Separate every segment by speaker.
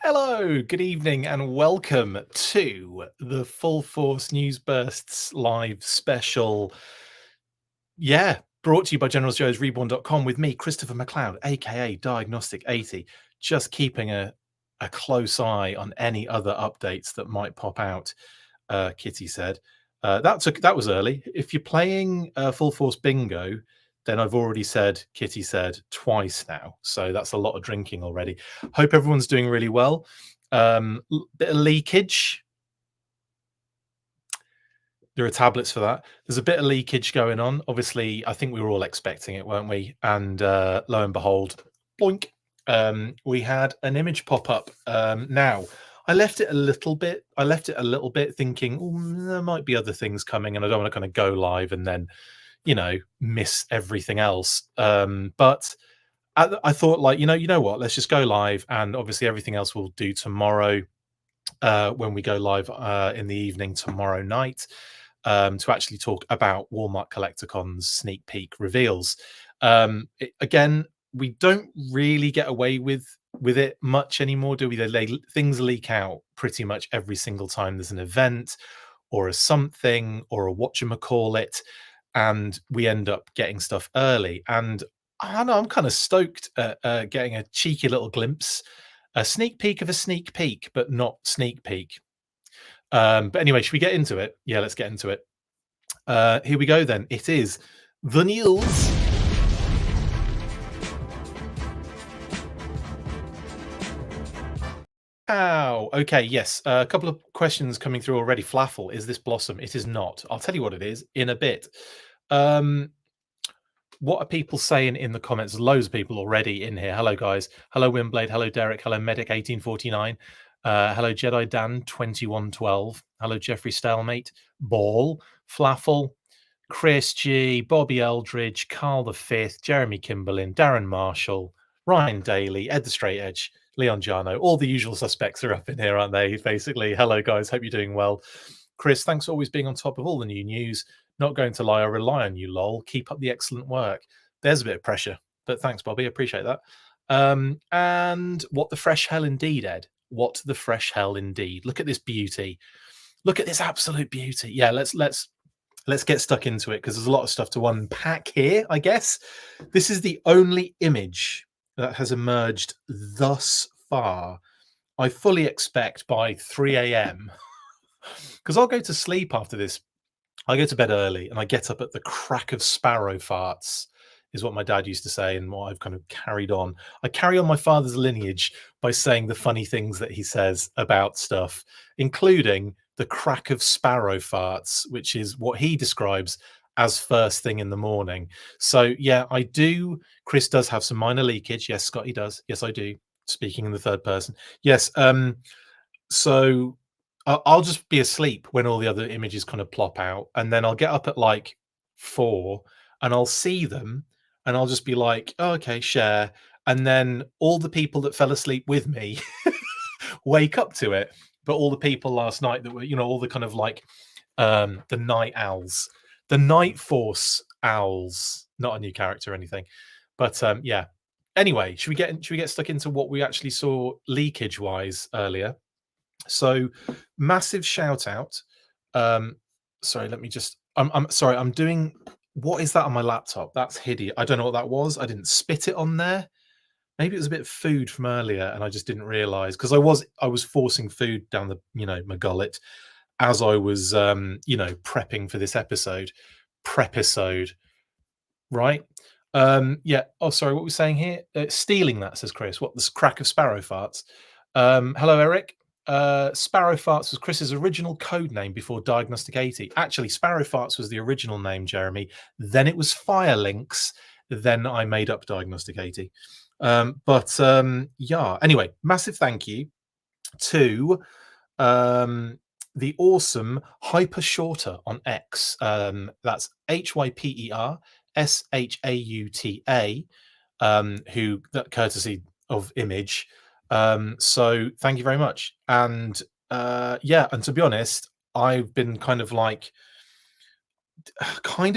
Speaker 1: Hello, good evening, and welcome to the Full Force News Bursts live special. Yeah, brought to you by General Joe's Reborn.com with me, Christopher McLeod AKA Diagnostic 80, just keeping a close eye on any other updates that might pop out. Kitty said. That was early. If you're playing Full Force Bingo, then I've already said Kitty said twice now. So that's a lot of drinking already. Hope everyone's doing really well. Bit of leakage. There are tablets for that. There's a bit of leakage going on. Obviously, I think we were all expecting it, weren't we? And lo and behold, boink, we had an image pop up. Now, I left it a little bit. Thinking, there might be other things coming, and I don't want to kind of go live and then, miss everything else. But I thought, like, you know what? Let's just go live, and obviously everything else we'll do tomorrow when we go live in the evening tomorrow night. To actually talk about Walmart Collecticons sneak peek reveals. Again, we don't really get away with it much anymore, do we? Things leak out pretty much every single time there's an event or a something or a whatchamacallit, and we end up getting stuff early. And I don't know, I'm kind of stoked at getting a cheeky little glimpse, a sneak peek of a sneak peek, but not sneak peek. But anyway, should we get into it? Yeah, let's get into it. Here we go then. It is the news. Ow. Okay, yes. A couple of questions coming through already. Flaffle, is this Blossom? It is not. I'll tell you what it is in a bit. What are people saying in the comments? Loads of people already in here. Hello, guys. Hello, Wimblade. Hello, Derek. Hello, Medic1849. Hello, Jedi Dan 2112. Hello, Jeffrey Stalemate. Ball. Flaffle. Chris G, Bobby Eldridge, Carl V, Jeremy Kimberlin, Darren Marshall, Ryan Daly, Ed the Straight Edge, Leon Jarno. All the usual suspects are up in here, aren't they? Basically, hello guys, hope you're doing well. Chris, thanks for always being on top of all the new news. Not going to lie, I rely on you, lol. Keep up the excellent work. There's a bit of pressure, but thanks, Bobby. I appreciate that. And what the fresh hell indeed, Ed. What the fresh hell indeed. Look at this beauty. Look at this absolute beauty. Yeah, let's get stuck into it because there's a lot of stuff to unpack here, I guess. This is the only image that has emerged thus far. I fully expect by 3 a.m. because I'll go to sleep after this. I go to bed early and I get up at the crack of sparrow farts, is what my dad used to say, and what I've kind of carried on. I carry on my father's lineage by saying the funny things that he says about stuff, including the crack of sparrow farts, which is what he describes as first thing in the morning. So yeah, I do. Chris does have some minor leakage. Yes, Scotty does. Yes, I do. Speaking in the third person. Yes. So I'll just be asleep when all the other images kind of plop out, and then I'll get up at like 4 and I'll see them and I'll just be like, oh, okay, share. And then all the people that fell asleep with me wake up to it. But all the people last night that were, all the kind of like the night owls, the night force owls, not a new character or anything. But yeah. Anyway, should we get stuck into what we actually saw leakage wise earlier? So massive shout out. Sorry, let me just I'm sorry, I'm doing, what is that on my laptop? That's hideous. I don't know what that was. I didn't spit it on there. Maybe it was a bit of food from earlier and I just didn't realize, because I was forcing food down the, my gullet as I was prepping for this episode. Prepisode. Right? Yeah. Oh, sorry, what we're saying here? Stealing that, says Chris. What, this crack of sparrow farts? Hello, Eric. Sparrow Farts was Chris's original code name before Diagnostic 80. Actually, Sparrow Farts was the original name, Jeremy. Then it was Firelinks. Then I made up Diagnostic 80. Yeah. Anyway, massive thank you to the awesome Hyper Shorter on X. That's HYPERSHAUTA, who, that courtesy of Image. So thank you very much. And yeah, and to be honest, I've been kind of like I'm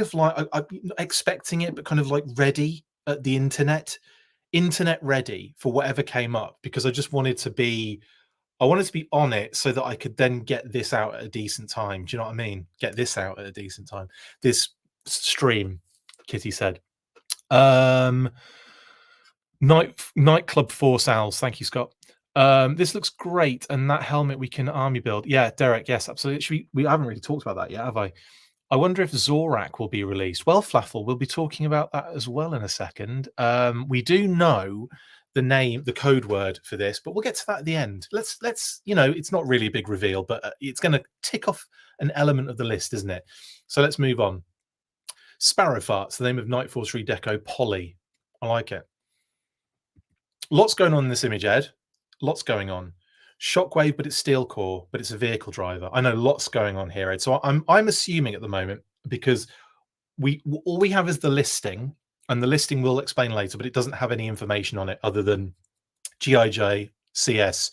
Speaker 1: expecting it, but kind of like ready at the internet ready for whatever came up, because I just wanted to be I wanted to be on it so that I could then get this out at a decent time. Do you know what I mean? Get this out at a decent time. This stream, Kitty said. Nightclub Force Owls. Thank you, Scott. This looks great, and that helmet we can army build. Yeah, Derek. Yes, absolutely. We haven't really talked about that yet, have I? I wonder if Zorak will be released. Well, Flaffle, we'll be talking about that as well in a second. We do know the name, the code word for this, but we'll get to that at the end. Let's it's not really a big reveal, but it's going to tick off an element of the list, isn't it? So let's move on. Sparrow Farts, the name of Night Force Redeco Poly. I like it. Lots going on in this image, Ed. Lots going on. Shockwave, but it's steel core, but it's a vehicle driver. I know lots going on here, Ed. So I'm assuming at the moment, because all we have is the listing, and the listing we'll explain later, but it doesn't have any information on it other than GIJ, CS,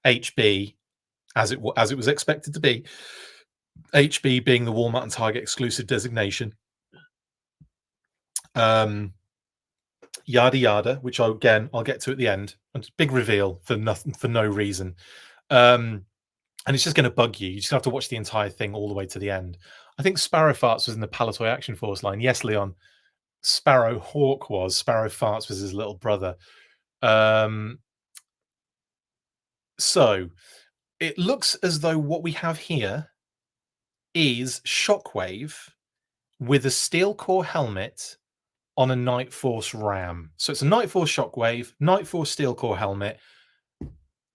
Speaker 1: HB, as it was expected to be. HB being the Walmart and Target exclusive designation. Yada yada, which I'll get to at the end. And big reveal for nothing, for no reason. And it's just going to bug you. You just have to watch the entire thing all the way to the end. I think Sparrow Farts was in the Palatoy Action Force line. Yes, Leon. Sparrow Hawk was. Sparrow Farts was his little brother. So it looks as though what we have here is Shockwave with a steel core helmet on a Night Force Ram. So it's a Night Force Shockwave, Night Force steel core helmet,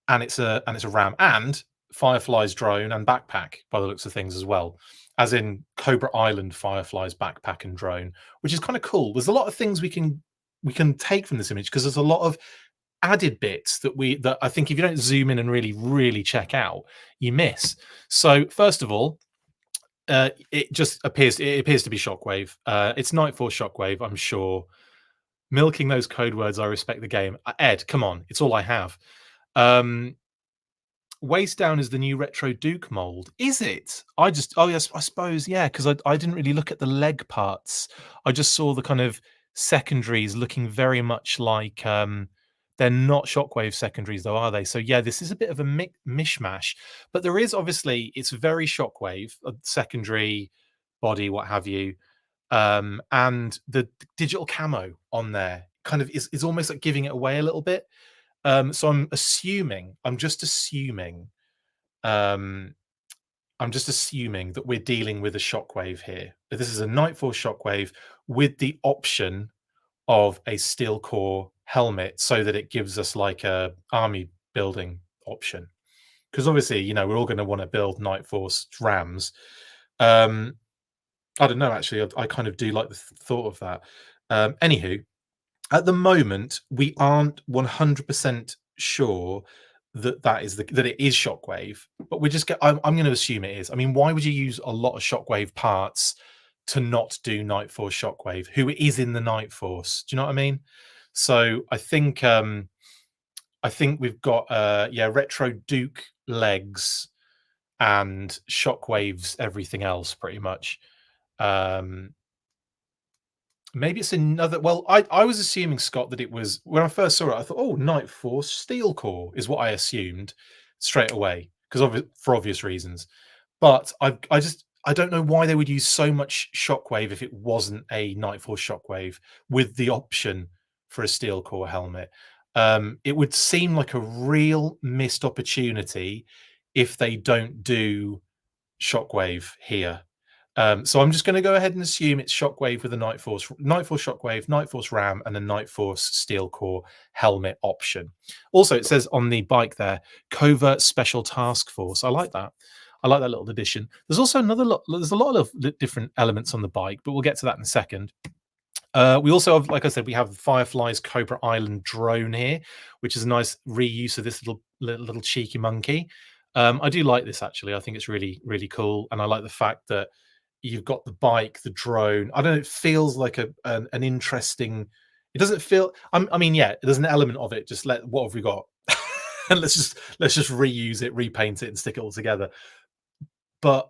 Speaker 1: and it's a Ram, and Firefly's drone and backpack by the looks of things as well, as in Cobra Island Firefly's backpack and drone, which is kind of cool. There's a lot of things we can take from this image, because there's a lot of added bits that I think if you don't zoom in and really check out, you miss. So first of all, it appears to be Shockwave. It's Night Force Shockwave, I'm sure. Milking those code words, I respect the game. Ed, come on, it's all I have. Waist down is the new Retro Duke mold. Is it? Yes, I suppose, yeah, because I didn't really look at the leg parts. I just saw the kind of secondaries looking very much like they're not Shockwave secondaries, though, are they? So yeah, this is a bit of a mishmash, but there is obviously, it's very Shockwave, a secondary body, what have you, and the digital camo on there kind of is almost like giving it away a little bit. So I'm just assuming that we're dealing with a Shockwave here. But this is a Night Force Shockwave with the option of a steel core helmet, so that it gives us like a army building option. Because obviously, we're all going to want to build Night Force Rams. I don't know, actually, I kind of do like the thought of that. Anywho, at the moment, we aren't 100% sure that it is Shockwave, but I'm going to assume it is. I mean, why would you use a lot of Shockwave parts to not do Night Force Shockwave, who is in the Night Force? Do you know what I mean? So I think we've got Retro Duke legs and Shockwaves everything else pretty much. Maybe it's another. Well, I was assuming, Scott, that it was, when I first saw it, I thought, oh, Night Force Steel Core is what I assumed straight away, because for obvious reasons. But I don't know why they would use so much Shockwave if it wasn't a Night Force Shockwave with the option for a steel core helmet. It would seem like a real missed opportunity if they don't do Shockwave here. So I'm just going to go ahead and assume it's Shockwave with a Night Force Shockwave, Night Force Ram, and a Night Force Steel Core helmet option. Also, it says on the bike there, Covert Special Task Force. I like that. I like that little addition. There's also there's a lot of different elements on the bike, but we'll get to that in a second. We also have, like I said, we have Firefly's Cobra Island drone here, which is a nice reuse of this little cheeky monkey. I do like this, actually. I think it's really, really cool. And I like the fact that you've got the bike, the drone. I don't know, it feels like an interesting, it doesn't feel, I mean, yeah, there's an element of it. Just what have we got? And let's just reuse it, repaint it, and stick it all together. But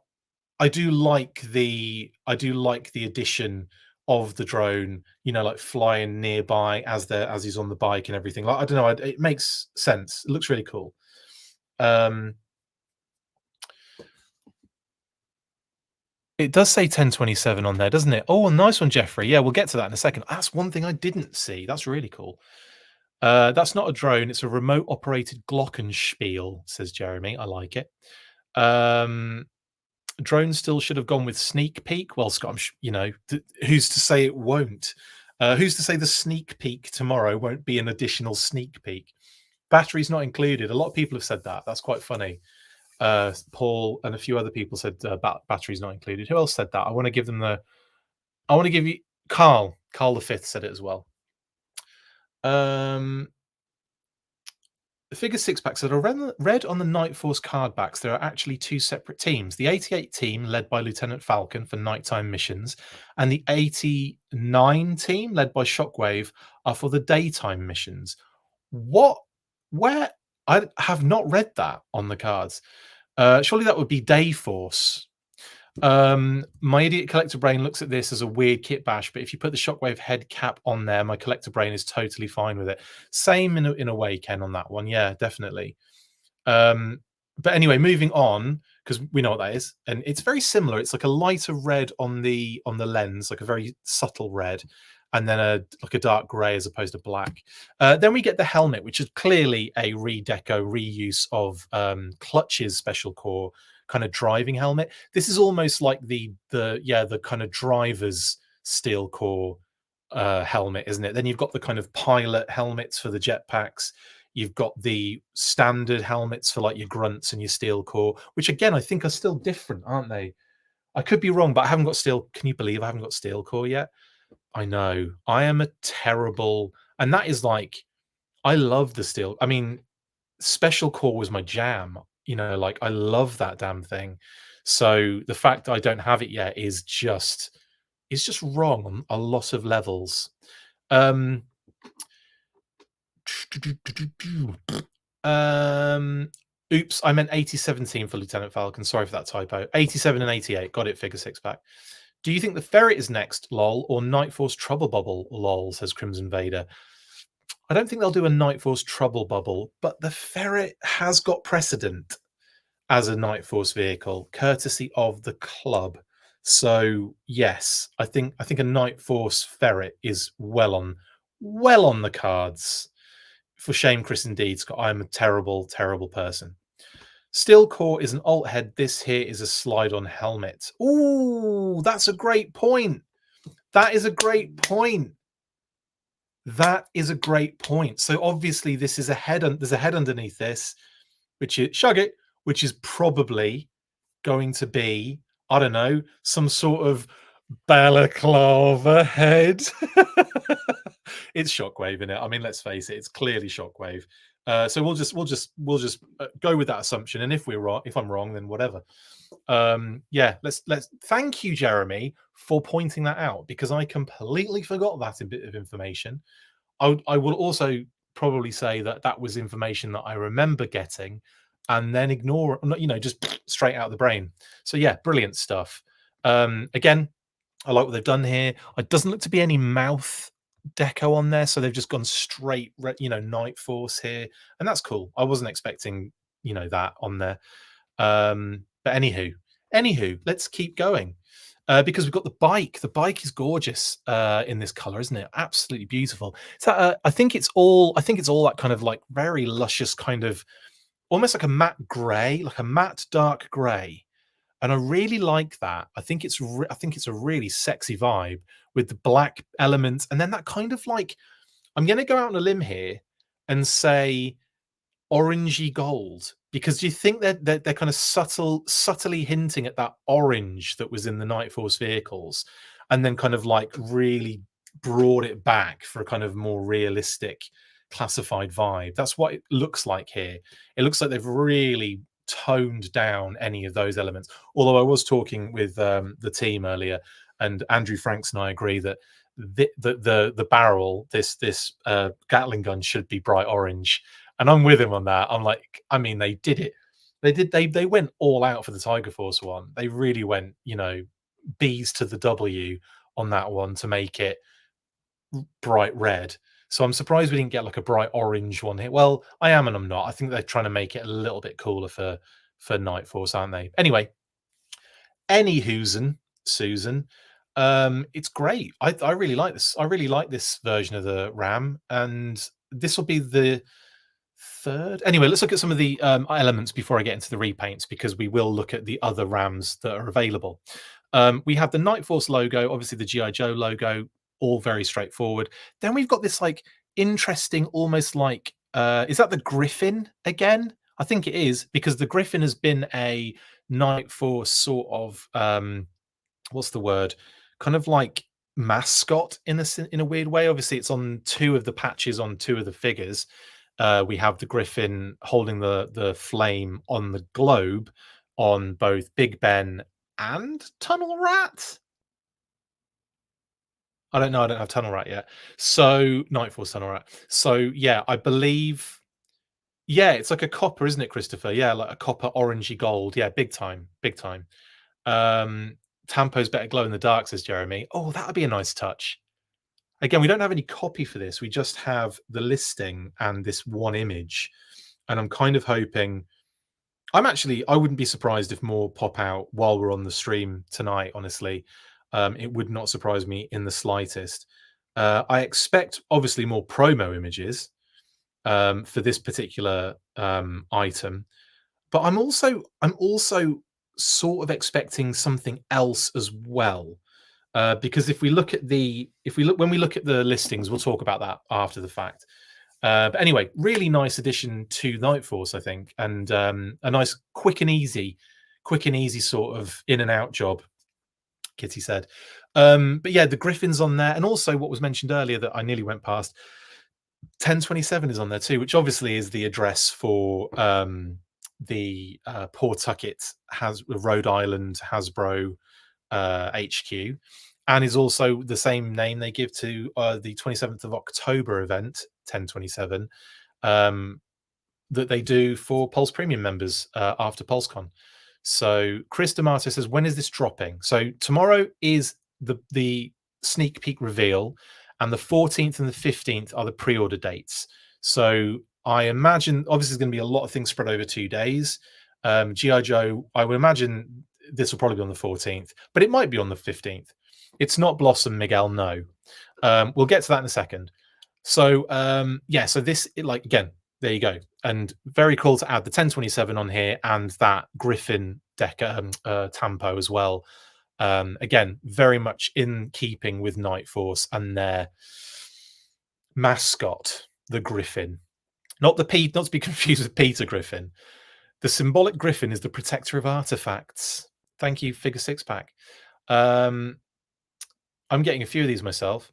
Speaker 1: I do like the addition of the drone, like flying nearby as he's on the bike and everything. Like, I don't know, it makes sense. It looks really cool. It does say 1027 on there, doesn't it? Oh, nice one, Jeffrey. Yeah, we'll get to that in a second. That's one thing I didn't see. That's really cool. That's not a drone. It's a remote operated glockenspiel, says Jeremy. I like it. Drone still should have gone with sneak peek. Well, Scott, who's to say it won't? Who's to say the sneak peek tomorrow won't be an additional sneak peek? Batteries not included. A lot of people have said that. That's quite funny. Paul and a few other people said batteries not included. Who else said that? I want to give them the. I want to give you Carl. Carl the Fifth said it as well. The figure six packs that are read on the Night Force card backs. There are actually two separate teams. The 88 team, led by Lieutenant Falcon for nighttime missions, and the 89 team, led by Shockwave, are for the daytime missions. What? Where? I have not read that on the cards. Surely that would be Day Force. My idiot collector brain looks at this as a weird kit bash, but if you put the Shockwave head cap on there, my collector brain is totally fine with it. Same in a way, Ken, on that one. Yeah, definitely. But anyway, moving on, because we know what that is, and it's very similar. It's like a lighter red on the lens, like a very subtle red, and then like a dark grey as opposed to black. Then we get the helmet, which is clearly a redeco reuse of Clutch's special core kind of driving helmet. This is almost like the kind of driver's steel core helmet, isn't it? Then you've got the kind of pilot helmets for the jetpacks. You've got the standard helmets for like your grunts and your steel core, which again I think are still different, aren't they? I could be wrong, but I haven't got steel. Can you believe I haven't got steel core yet? I know. I am a terrible, and that is like, I love the steel. I mean, special core was my jam. Like I love that damn thing. So the fact that I don't have it yet is just wrong on a lot of levels. Oops, I meant 8017 for Lieutenant Falcon. Sorry for that typo. 87 and 88. Got it, figure six pack. Do you think the ferret is next, lol, or Night Force Trouble Bubble, lol, says Crimson Vader. I don't think they'll do a Night Force Trouble Bubble, but the ferret has got precedent as a Night Force vehicle, courtesy of the club. So yes, I think a Night Force ferret is well on the cards. For shame, Chris, indeed, Scott. I'm a terrible, terrible person. Steel core is an alt head. This here is a slide-on helmet. Ooh, that's a great point. That is a great point. That is a great point. So obviously this is a head. There's a head underneath this, which is probably going to be, I don't know, some sort of balaclava head. It's Shockwave in it. I mean, let's face it, it's clearly Shockwave. So we'll just go with that assumption. And if I'm wrong, then whatever. Yeah, let's thank you, Jeremy, for pointing that out, because I completely forgot that bit of information. I will also probably say that was information that I remember getting and then ignore, just straight out of the brain. So yeah, brilliant stuff. Again, I like what they've done here. It doesn't look to be any mouth deco on there, so they've just gone straight, Night Force here, and that's cool. I wasn't expecting, that on there. But anywho, let's keep going. Because we've got the bike. The bike is gorgeous in this color, isn't it? Absolutely beautiful. So I think it's all that kind of like very luscious, kind of almost like a matte gray, like a matte dark gray. And I really like that. I think it's a really sexy vibe with the black elements, and then that kind of like, I'm going to go out on a limb here and say orangey gold, because you think that they're kind of subtly hinting at that orange that was in the Night Force vehicles, and then kind of like really brought it back for a kind of more realistic classified vibe. That's what it looks like here. It looks like they've really toned down any of those elements. Although I was talking with the team earlier, and Andrew Franks and I agree that the barrel, this Gatling gun, should be bright orange. And I'm with him on that. I'm like, I mean, they did it. They went all out for the Tiger Force one. They really went, B's to the W on that one to make it bright red. So I'm surprised we didn't get like a bright orange one here. Well, I am and I'm not. I think they're trying to make it a little bit cooler for Night Force, aren't they? Anyway, any Susan, it's great. I really like this. I really like this version of the RAM, and this will be the third. Anyway, let's look at some of the elements before I get into the repaints, because we will look at the other RAMs that are available. We have the Night Force logo, obviously the GI Joe logo, all very straightforward. Then we've got this like interesting, almost like is that the Griffin again? I think it is, because the Griffin has been a Night Force sort of what's the word? Kind of like mascot in a weird way. Obviously, it's on two of the patches on two of the figures. We have the Griffin holding the flame on the globe on both Big Ben and Tunnel Rat. I don't know. I don't have Tunnel Rat yet. So Night Force Tunnel Rat. So yeah, I believe. Yeah, it's like a copper, isn't it, Christopher? Yeah, like a copper orangey gold. Yeah, big time, big time. Tampo's better glow in the dark, says Jeremy. Oh, that would be a nice touch. Again, we don't have any copy for this. We just have the listing and this one image. And I'm kind of hoping. I wouldn't be surprised if more pop out while we're on the stream tonight, honestly. It would not surprise me in the slightest. I expect, obviously, more promo images for this particular item. But I'm also sort of expecting something else as well. Because if we look at when we look at the listings, we'll talk about that after the fact. But anyway, really nice addition to Night Force, I think, and a nice quick and easy sort of in and out job. Kitty said, but yeah, the Griffin's on there, and also what was mentioned earlier that I nearly went past. 1027 is on there too, which obviously is the address for the Pawtucket Rhode Island Hasbro HQ, and is also the same name they give to the 27th of October event 1027 that they do for Pulse Premium members after PulseCon. So Chris D'Amato says, when is this dropping? So tomorrow is the sneak peek reveal, and the 14th and the 15th are the pre-order dates. So I imagine, obviously, there's going to be a lot of things spread over 2 days. G.I. Joe, I would imagine this will probably be on the 14th, but it might be on the 15th. It's not Blossom, Miguel, no. We'll get to that in a second. So, yeah, so this, again, there you go. And very cool to add the 1027 on here and that Griffin Tampo as well. Again, very much in keeping with Night Force and their mascot, the Griffin. Not to be confused with Peter Griffin. The symbolic Griffin is the protector of artifacts. Thank you, Figure Six Pack. I'm getting a few of these myself.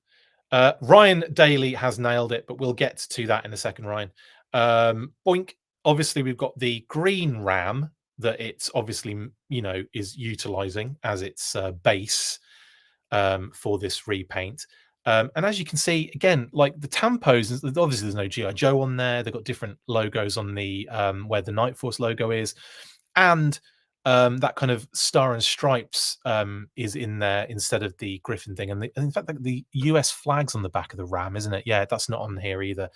Speaker 1: Ryan Daly has nailed it, but we'll get to that in a second, Ryan. Boink. Obviously, we've got the green RAM that it's obviously, is utilizing as its base for this repaint. And as you can see, again, like the tampos, obviously there's no G.I. Joe on there. They've got different logos on the where the Night Force logo is. And that kind of star and stripes is in there instead of the Griffin thing. And in fact, the US flag's on the back of the RAM, isn't it? Yeah, that's not on here either.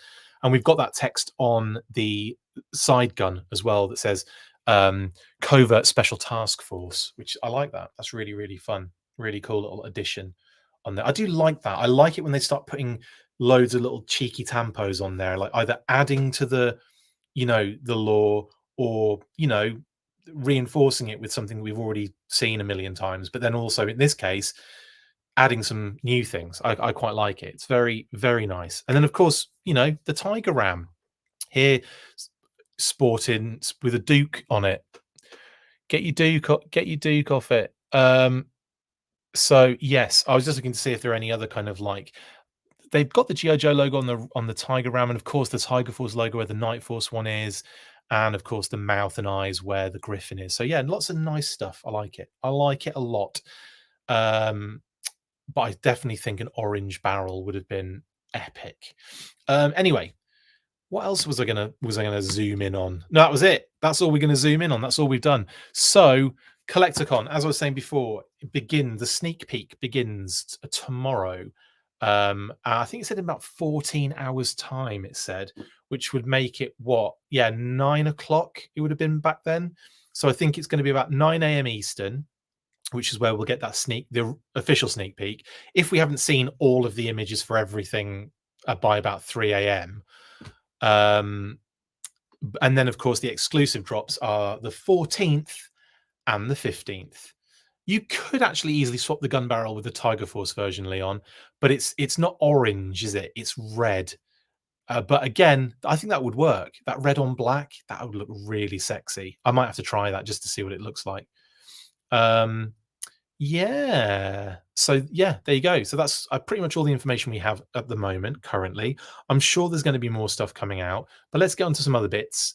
Speaker 1: And we've got that text on the side gun as well that says Covert Special Task Force, which I like that. That's really, really fun. Really cool little addition on there. I do like that. I like it when they start putting loads of little cheeky tampos on there, like either adding to the, the lore or, reinforcing it with something we've already seen a million times. But then also in this case, adding some new things. I quite like it. It's very, very nice. And then of course, the Tiger Ram here sporting with a Duke on it. Get your Duke off it. So yes, I was just looking to see if there are any other kind of they've got the G.I. Joe logo on the Tiger Ram, and of course the Tiger Force logo where the Night Force one is, and of course the mouth and eyes where the Griffin is. So yeah, lots of nice stuff. I like it. I like it a lot. But I definitely think an orange barrel would have been epic. Anyway, what else was I gonna zoom in on? No, that was it. That's all we're gonna zoom in on. That's all we've done. So Collecticon, as I was saying before, the sneak peek begins tomorrow. I think it said in about 14 hours time, it said, which would make it what? Yeah, 9 o'clock it would have been back then. So I think it's going to be about 9 a.m. Eastern, which is where we'll get that the official sneak peek. If we haven't seen all of the images for everything by about 3 a.m. And then, of course, the exclusive drops are the 14th and the 15th. You could actually easily swap the gun barrel with the Tiger Force version, Leon, but it's not orange, is it? It's red. But again, I think that would work. That red on black, that would look really sexy. I might have to try that just to see what it looks like. Yeah. So yeah, there you go. So that's pretty much all the information we have at the moment currently. I'm sure there's going to be more stuff coming out, but let's get on to some other bits.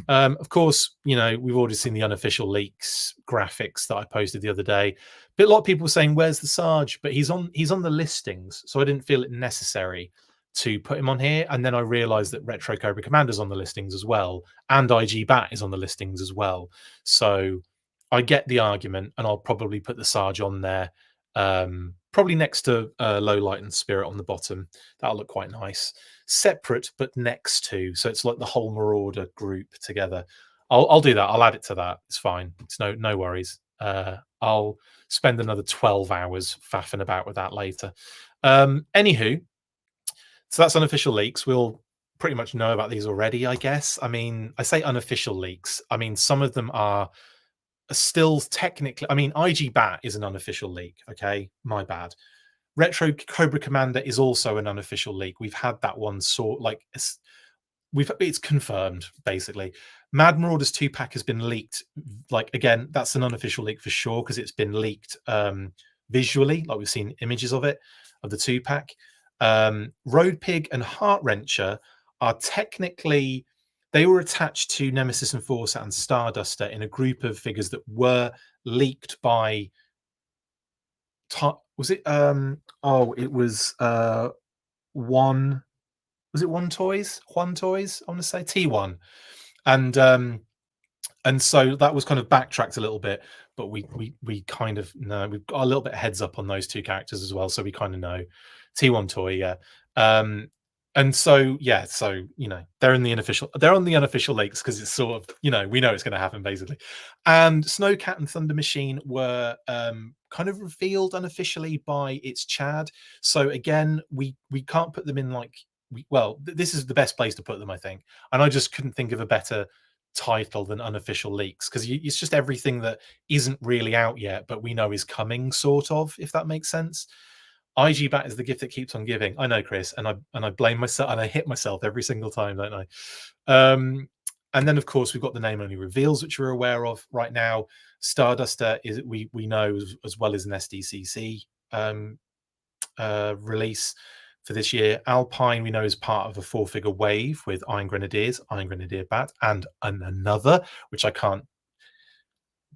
Speaker 1: Of course, you know, we've already seen the unofficial leaks graphics that I posted the other day. But a lot of people were saying, "Where's the Sarge?" But he's on the listings, so I didn't feel it necessary to put him on here. And then I realised that Retro Cobra Commander's on the listings as well, and IG Bat is on the listings as well. So I get the argument, and I'll probably put the Sarge on there, probably next to Low Light and Spirit on the bottom. That'll look quite nice. Separate, but next to, so it's like the whole Marauder group together. I'll do that. I'll add it to that. It's fine. It's no worries. I'll spend another 12 hours faffing about with that later. Anywho, so that's unofficial leaks. We'll pretty much know about these already, I guess. I mean, I say unofficial leaks. I mean, some of them are still technically, I mean, IG Bat is an unofficial leak. Okay, my bad. Retro Cobra Commander is also an unofficial leak. We've had that one it's confirmed basically. Mad Marauders 2-pack has been leaked. Like again, that's an unofficial leak for sure because it's been leaked visually, like we've seen images of it, of the 2-pack. Road Pig and Heart Wrencher are technically, they were attached to Nemesis Enforcer and Starduster in a group of figures that were leaked by was it it was one was it one toys one toys I want to say T1 and so that was kind of backtracked a little bit, but we kind of know, we've got a little bit of heads up on those two characters as well, so we kind of know T1 toy. Yeah. And so yeah, so you know, they're on the unofficial leaks because it's sort of, you know, we know it's going to happen basically. And Snowcat and Thunder Machine were kind of revealed unofficially by its Chad. So again, we can't put them in like this is the best place to put them, I think. And I just couldn't think of a better title than unofficial leaks because it's just everything that isn't really out yet, but we know is coming, sort of, if that makes sense. IG Bat is the gift that keeps on giving. I know, Chris, and I blame myself and I hit myself every single time, don't I? And then of course we've got the name only reveals, which we're aware of right now. Starduster is we know as well as an SDCC release for this year. Alpine we know is part of a 4-figure wave with Iron Grenadiers, Iron Grenadier Bat, and another which I can't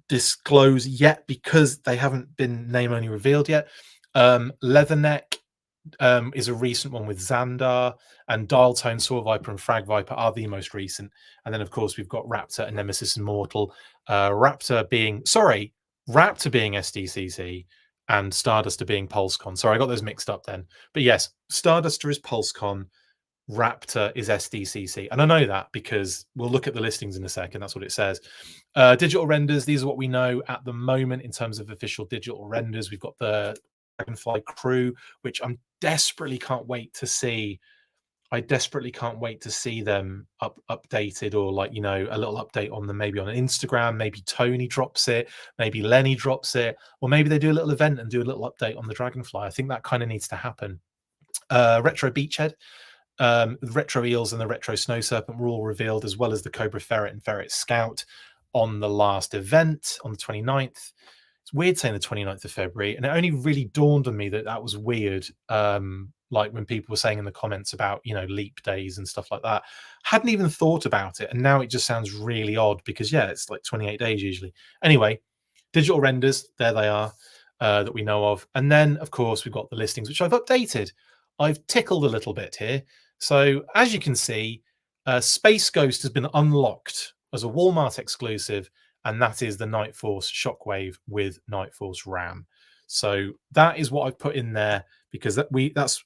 Speaker 1: disclose yet because they haven't been name only revealed yet. Leatherneck is a recent one with Xandar, and Dial Tone, Saw Viper, and Frag Viper are the most recent. And then, of course, we've got Raptor and Nemesis Immortal. Raptor being SDCC and Starduster being PulseCon. Sorry, I got those mixed up then. But yes, Starduster is PulseCon, Raptor is SDCC. And I know that because we'll look at the listings in a second. That's what it says. Digital renders, these are what we know at the moment in terms of official digital renders. We've got the Dragonfly crew, which I'm desperately can't wait to see. I desperately can't wait to see them updated, or like, you know, a little update on them, maybe on Instagram. Maybe Tony drops it, maybe Lenny drops it, or maybe they do a little event and do a little update on the Dragonfly. I think that kind of needs to happen. Retro Beachhead, the Retro Eels and the Retro Snow Serpent were all revealed, as well as the Cobra Ferret and Ferret Scout on the last event on the 29th. It's weird saying the 29th of February, and it only really dawned on me that that was weird. Like when people were saying in the comments about, you know, leap days and stuff like that. Hadn't even thought about it, and now it just sounds really odd because, yeah, it's like 28 days usually. Anyway, digital renders, there they are, that we know of. And then, of course, we've got the listings, which I've updated. I've tickled a little bit here. So as you can see, Space Ghost has been unlocked as a Walmart exclusive, and that is the Night Force Shockwave with Night Force Ram. So that is what I've put in there because that's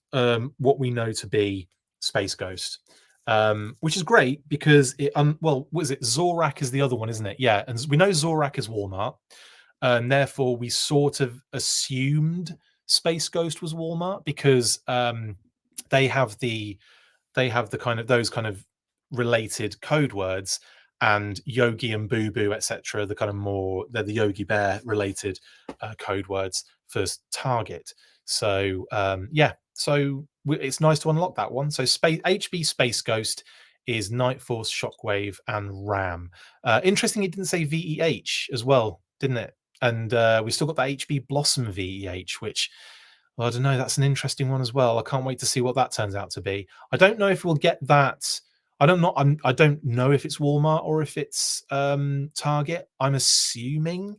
Speaker 1: what we know to be Space Ghost, which is great because it well, what is it? Zorak is the other one, isn't it? Yeah, and we know Zorak is Walmart, and therefore we sort of assumed Space Ghost was Walmart because they have the kind of those kind of related code words, and Yogi and Boo Boo, etc. The kind of more they're the Yogi Bear related code words for Target. So yeah, so it's nice to unlock that one. So HB Space Ghost is Night Force, Shockwave, and Ram. Interesting, it didn't say VEH as well, didn't it? And we still got that HB Blossom VEH, which, well, I don't know. That's an interesting one as well. I can't wait to see what that turns out to be. I don't know if we'll get that. I don't know if it's Walmart or if it's Target. I'm assuming.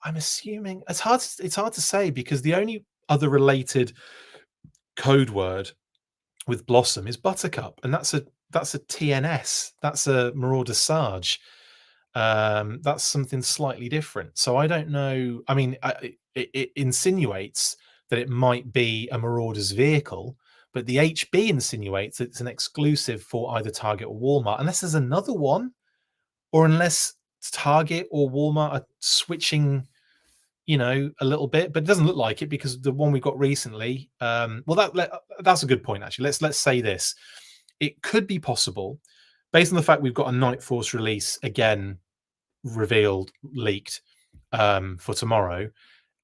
Speaker 1: It's hard. It's hard to say because the only other related code word with Blossom is Buttercup, and that's a TNS. That's a Marauder Sarge. That's something slightly different. So I don't know. I mean, it insinuates that it might be a Marauder's vehicle, but the HB insinuates that it's an exclusive for either Target or Walmart, unless there's another one, or unless Target or Walmart are switching, a little bit. But it doesn't look like it because the one we got recently. Well, that's a good point actually. Let's say this: it could be possible, based on the fact we've got a Night Force release again revealed, leaked for tomorrow.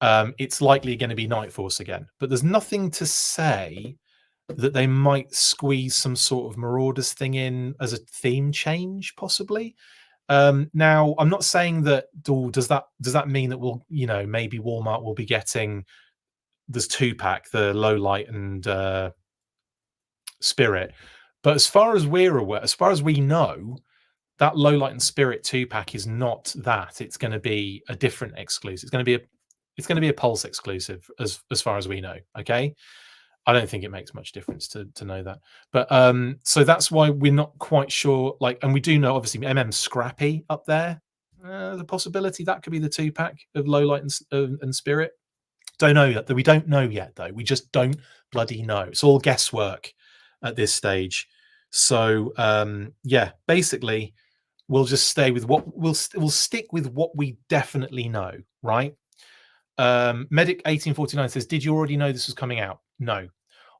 Speaker 1: It's likely going to be Night Force again, but there's nothing to say that they might squeeze some sort of Marauders thing in as a theme change, possibly. Now, I'm not saying that. Does that mean that we'll, maybe Walmart will be getting this 2-pack, the Low Light and Spirit, but as far as we're aware, as far as we know, that Low Light and Spirit 2-pack is not that. It's going to be a different exclusive. It's going to be a Pulse exclusive, as far as we know. Okay, I don't think it makes much difference to know that. But so that's why we're not quite sure. And we do know obviously MM Scrappy up there. The possibility that could be the 2-pack of Low Light and Spirit. Don't know yet. We don't know yet though. We just don't bloody know. It's all guesswork at this stage. So yeah, basically, we'll just stay with what we'll stick with what we definitely know, right? Medic 1849 says, "Did you already know this was coming out?" No.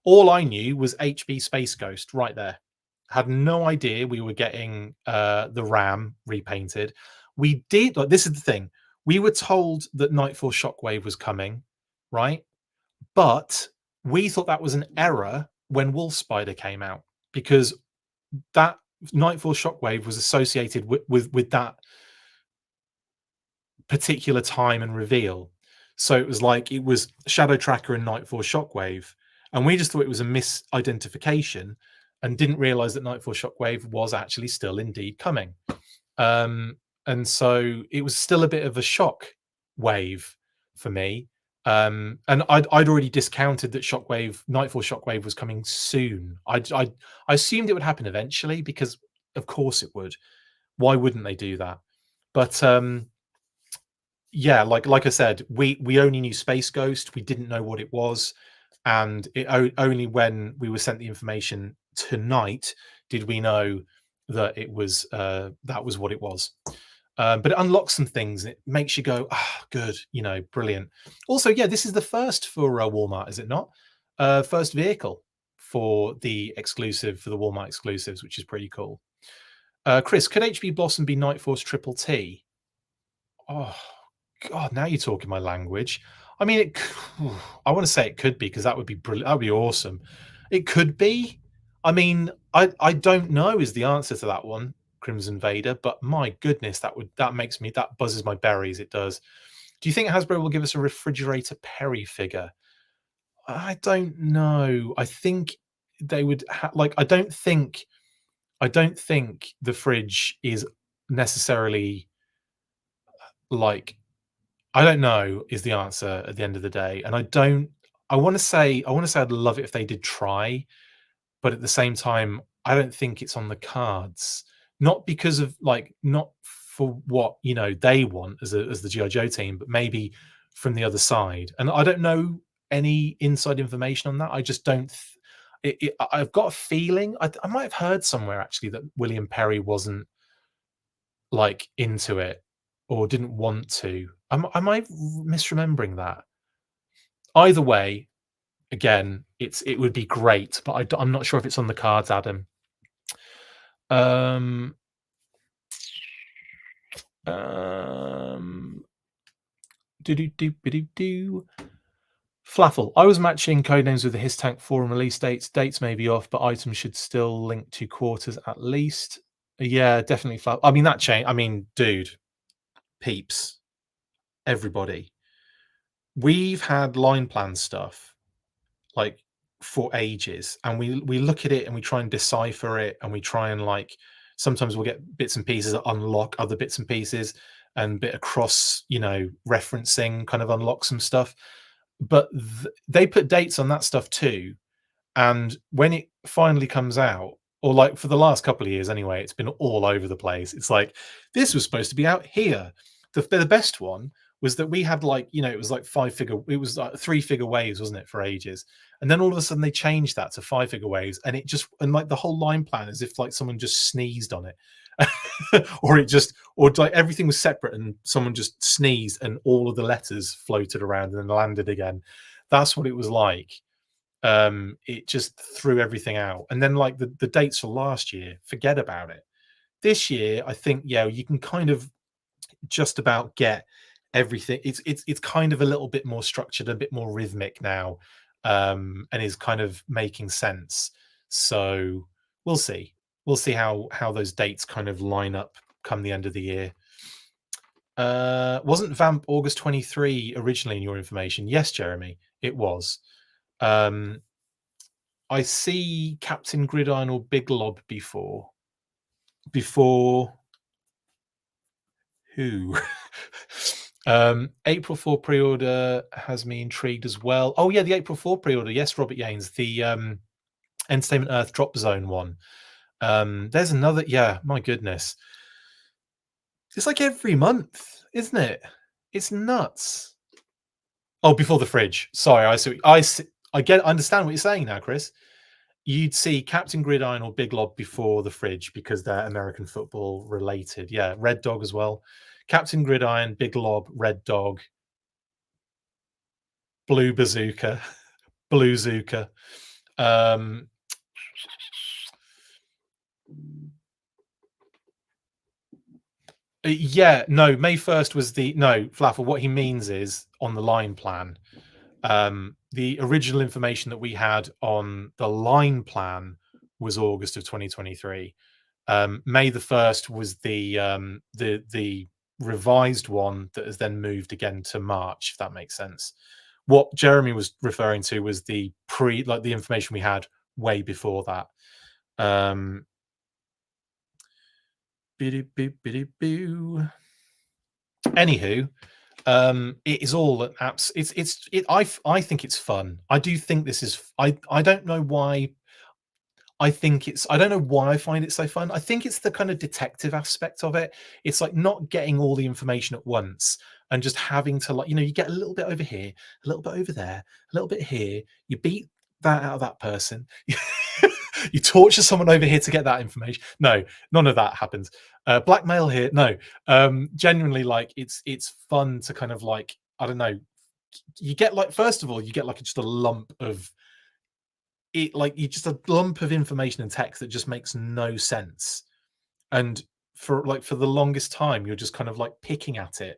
Speaker 1: All I knew was HB Space Ghost right there. Had no idea we were getting the Ram repainted. We did, this is the thing. We were told that Night Force Shockwave was coming, right? But we thought that was an error when Wolf Spider came out, because that Night Force Shockwave was associated with that particular time and reveal. So it was like it was Shadow Tracker and Night Force Shockwave, and we just thought it was a misidentification and didn't realize that Night Force Shockwave was actually still indeed coming. And so it was still a bit of a shock wave for me. And I'd already discounted that Night Force Shockwave was coming soon. I assumed it would happen eventually because of course it would. Why wouldn't they do that? But yeah, like I said, we only knew Space Ghost. We didn't know what it was, and only when we were sent the information tonight did we know that it was that was what it was. But it unlocks some things. It makes you go, ah, good, brilliant. Also, yeah, this is the first for Walmart, is it not? First vehicle for the exclusive, for the Walmart exclusives, which is pretty cool. Chris, could HB Blossom be Night Force Triple T? Oh, God, now you're talking my language. I mean, I want to say it could be, because that would be brilliant. That would be awesome. It could be. I mean, I don't know is the answer to that one, Crimson Vader. But my goodness, that buzzes my berries. It does. Do you think Hasbro will give us a Refrigerator Perry figure? I don't know. I think they would I don't think the fridge is necessarily I don't know is the answer at the end of the day. And I want to say I'd love it if they did try, but at the same time, I don't think it's on the cards. Not because of not for what they want as the G.I. Joe team, but maybe from the other side. And I don't know any inside information on that. I just don't. I've got a feeling I might have heard somewhere actually that William Perry wasn't like into it or didn't want to. Am I misremembering that? Either way, again, it would be great, but I'm not sure if it's on the cards, Adam. Um, do do do do do. Flaffle. I was matching codenames with the His Tank forum release dates. Dates may be off, but items should still link to quarters at least. Yeah, definitely. I mean that change. I mean, dude, peeps, everybody. We've had line plan stuff like for ages, and we look at it and we try and decipher it, and we try and like sometimes we'll get bits and pieces that unlock other bits and pieces, and bit across referencing kind of unlock some stuff. But they put dates on that stuff too, and when it finally comes out, or like for the last couple of years anyway, it's been all over the place. It's like this was supposed to be out here. The best one was that we had like it was like it was like 3-figure waves, wasn't it, for ages, and then all of a sudden they changed that to 5-figure waves, and it just and like the whole line plan as if like someone just sneezed on it. or like everything was separate and someone just sneezed and all of the letters floated around and then landed again. That's what it was like. It just threw everything out, and then like the dates for last year, forget about it. This year I think you can kind of just about get everything. It's kind of a little bit more structured, a bit more rhythmic now, and is kind of making sense. So we'll see how those dates kind of line up come the end of the year. Wasn't Vamp August 23 originally in your information? Yes, Jeremy, it was. I see Captain Gridiron or Big Lob before who? April 4 pre-order has me intrigued as well. Oh yeah, the April 4 pre-order. Yes, Robert Yanes, the Entertainment Earth Drop Zone one. There's another. Yeah, my goodness, it's like every month, isn't it? It's nuts. Oh, before the fridge. Sorry, I understand what you're saying now, Chris. You'd see Captain Gridiron or Big Lob before the fridge because they're American football related. Yeah, Red Dog as well. Captain Gridiron, Big Lob, Red Dog, Blue Bazooka, Blue Zuka. Yeah, no, May 1st was Flaffer. What he means is on the line plan. The original information that we had on the line plan was August of 2023. May the 1st was the revised one that has then moved again to March, if that makes sense. What Jeremy was referring to was the the information we had way before that. Anywho, it is all an apps. I think it's fun. I do think this is. I don't know why. I don't know why I find it so fun. I think it's the kind of detective aspect of it. It's like not getting all the information at once and just having to you get a little bit over here, a little bit over there, a little bit here. You beat that out of that person. You torture someone over here to get that information. No, none of that happens. Blackmail here. No, genuinely, like it's fun to kind of like, I don't know. You get like, first of all, you get like just a lump of it, like you just a lump of information and text that just makes no sense. And for the longest time, you're just kind of like picking at it,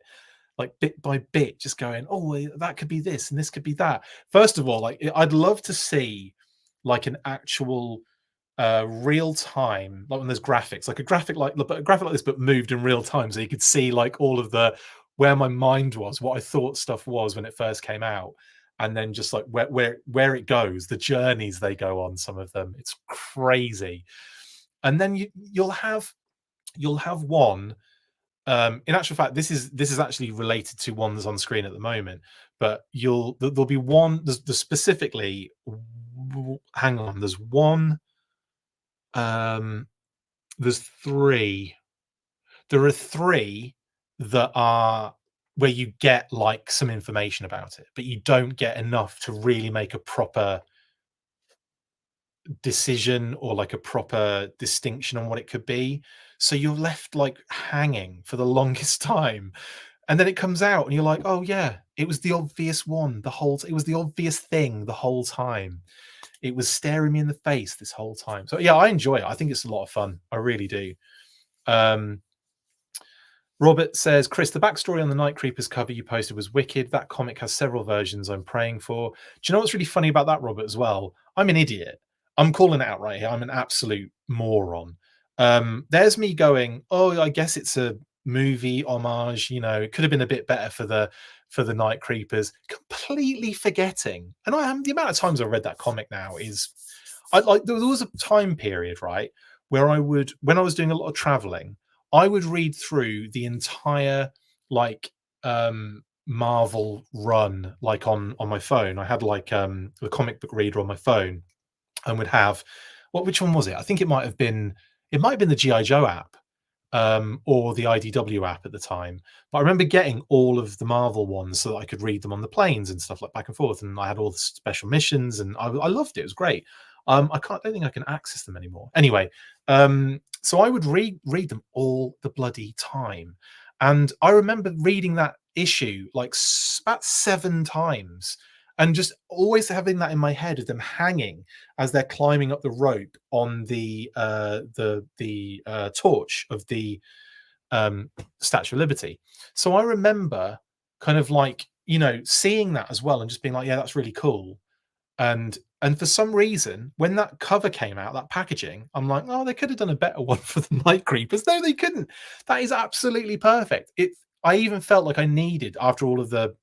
Speaker 1: like bit by bit, just going, oh, that could be this and this could be that. First of all, like I'd love to see like an actual real time, like when there's graphics, like a graphic like this, but moved in real time, so you could see like all of the where my mind was, what I thought stuff was when it first came out, and then just like where it goes, the journeys they go on. Some of them, it's crazy. And then you'll have one. In actual fact, this is actually related to one that's on screen at the moment. But there'll be one. There's specifically. Hang on. There's one. There's three. There are three that are where you get like some information about it, but you don't get enough to really make a proper decision or like a proper distinction on what it could be. So you're left like hanging for the longest time. And then it comes out and you're like, oh yeah, it was the obvious one the whole it was the obvious thing the whole time. It was staring me in the face this whole time. So yeah, I enjoy it. I think it's a lot of fun. I really do. Um Robert says, Chris, the backstory on the Night Creepers cover you posted was wicked. That comic has several versions I'm praying for. Do you know what's really funny about that, Robert, as well? I'm an idiot. I'm calling it out right here. I'm an absolute moron. There's me going, oh, I guess it's a movie homage. You know, it could have been a bit better for the Night Creepers. Completely forgetting. And I am the amount of times I've read that comic now is I like there was a time period, right, where I would when I was doing a lot of traveling, I would read through the entire like Marvel run like on my phone. I had like the comic book reader on my phone and would have which one was it? I think it might have been the GI Joe app or the IDW app at the time. But I remember getting all of the Marvel ones so that I could read them on the planes and stuff like back and forth. And I had all the special missions, and I loved it. It was great. I don't think I can access them anymore. Anyway, so I would read them all the bloody time, and I remember reading that issue like about 7 times, and just always having that in my head of them hanging as they're climbing up the rope on the torch of the Statue of Liberty. So I remember kind of like seeing that as well and just being like, yeah, that's really cool. And for some reason, when that cover came out, that packaging, I'm like, oh, they could have done a better one for the Night Creepers. No, they couldn't. That is absolutely perfect. I even felt like I needed, after all of the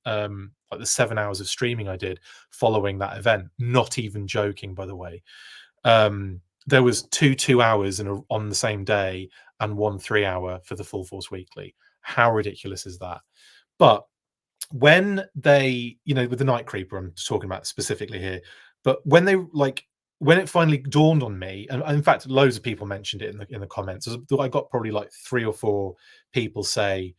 Speaker 1: like the 7 hours of streaming I did following that event, not even joking, by the way. There was 2 2 hours on the same day and 1 3 hour for the Full Force Weekly. How ridiculous is that? But when they, with the Night Creeper, I'm talking about specifically here, but when it finally dawned on me, and in fact, loads of people mentioned it in the comments. I got probably like 3 or 4 people say,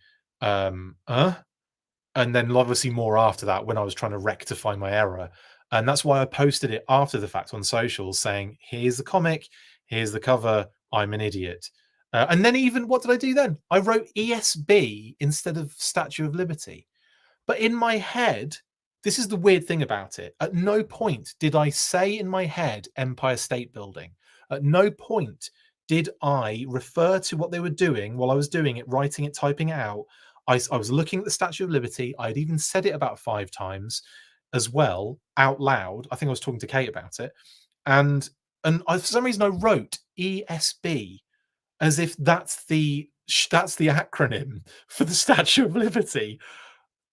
Speaker 1: and then obviously more after that when I was trying to rectify my error. And that's why I posted it after the fact on socials saying, here's the comic, here's the cover, I'm an idiot. And then even, what did I do then? I wrote ESB instead of Statue of Liberty. But in my head, this is the weird thing about it. At no point did I say in my head Empire State Building. At no point did I refer to what they were doing while I was doing it, writing it, typing it out. I was looking at the Statue of Liberty. I'd even said it about 5 times as well, out loud. I think I was talking to Kate about it. And for some reason I wrote ESB as if that's the acronym for the Statue of Liberty.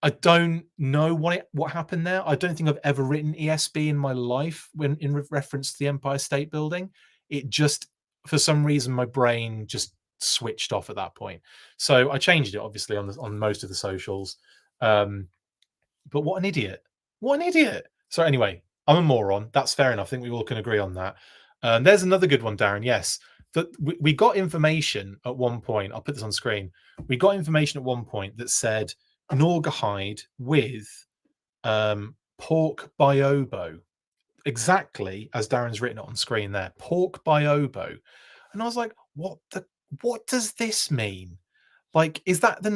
Speaker 1: I don't know what happened there. I don't think I've ever written ESB in my life when in reference to the Empire State Building. It just, for some reason, my brain just switched off at that point. So I changed it, obviously, on most of the socials. But what an idiot! What an idiot! So anyway, I'm a moron. That's fair enough. I think we all can agree on that. There's another good one, Darren. Yes, that we got information at one point. I'll put this on screen. We got information at one point that said Norgahide with pork biobo, exactly as Darren's written it on screen there. Pork biobo, and I was like, what does this mean? Like, is that the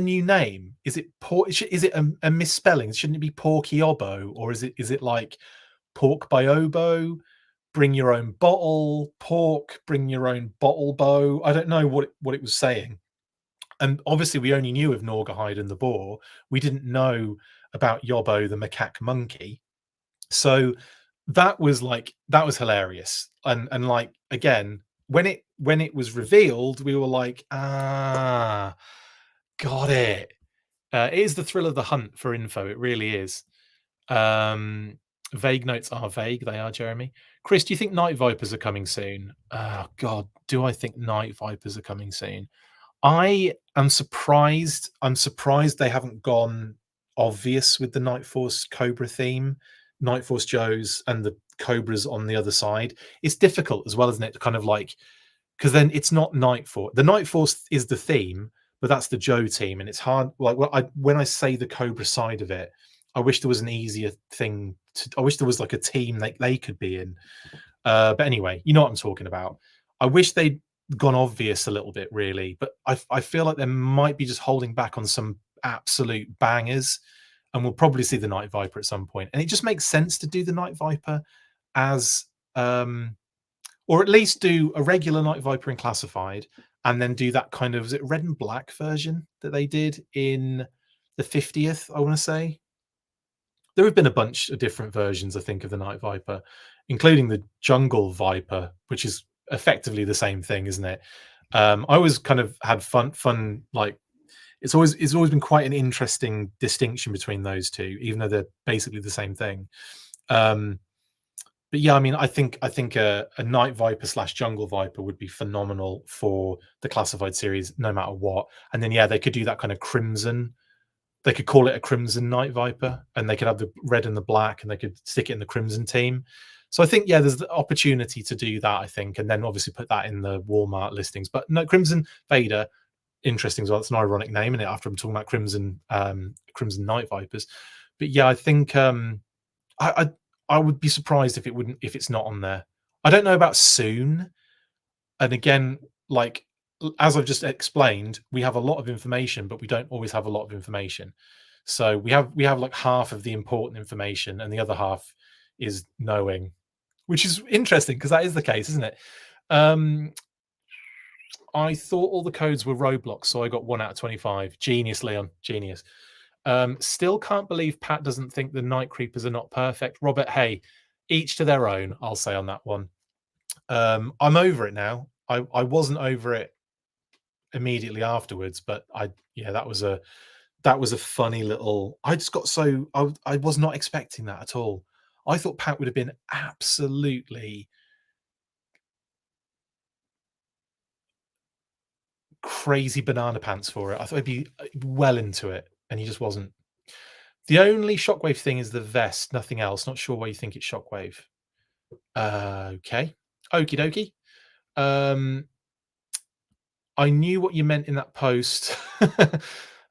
Speaker 1: new name? Is it pork? Is it a misspelling? Shouldn't it be porkiobo, or is it like pork biobo? Bring your own bottle, pork. Bring your own bottle bow. I don't know what it was saying. And obviously, we only knew of Norgahide and the boar. We didn't know about Yobbo, the macaque monkey. So that was hilarious. And like, again, when it was revealed, we were like, got it. It is the thrill of the hunt for info. It really is. Vague notes are vague. They are, Jeremy. Chris, do you think Night Vipers are coming soon? Oh God, do I think Night Vipers are coming soon? I am surprised. I'm surprised they haven't gone obvious with the Night Force Cobra theme, Night Force Joes and the Cobras on the other side. It's difficult as well, isn't it? To kind of like, because then it's not Night Force. The Night Force is the theme, but that's the Joe team, and it's hard. Like when I say the Cobra side of it, I wish there was an easier thing. I wish there was like a team that they could be in. But anyway, you know what I'm talking about. I wish they'd gone obvious a little bit, really. But I feel like they might be just holding back on some absolute bangers, and we'll probably see the Night Viper at some point. And it just makes sense to do the Night Viper as, or at least do a regular Night Viper in Classified, and then do that kind of, is it red and black version that they did in the 50th, I want to say. There have been a bunch of different versions, I think, of the Night Viper, including the Jungle Viper, which is effectively the same thing, isn't it? I always kind of had fun. Like it's always been quite an interesting distinction between those two, even though they're basically the same thing. But yeah, I mean, I think a Night Viper slash Jungle Viper would be phenomenal for the Classified series, no matter what. And then yeah, they could do that kind of crimson. They could call it a Crimson Night Viper, and they could have the red and the black, and they could stick it in the Crimson team. So I think, yeah, there's the opportunity to do that, I think, and then obviously put that in the Walmart listings. But no, Crimson Vader, interesting as well. It's an ironic name, isn't it? After I'm talking about Crimson Night Vipers. But yeah, I think I I would be surprised if it's not on there. I don't know about soon. And again, like as I've just explained, we have a lot of information, but we don't always have a lot of information. So we have like half of the important information, and the other half is knowing, which is interesting because that is the case, isn't it? Um, I thought all the codes were Roblox, so I got 1 out of 25. Genius, Leon, genius. Still can't believe Pat doesn't think the Night Creepers are not perfect. Robert, hey, each to their own, I'll say on that one. I'm over it now. I wasn't over it immediately afterwards, but yeah, that was a funny little. I just got so I was not expecting that at all. I thought Pat would have been absolutely crazy banana pants for it. I thought he'd be well into it, and he just wasn't. The only Shockwave thing is the vest, nothing else. Not sure why you think it's Shockwave. Okay, okie dokie. I knew what you meant in that post.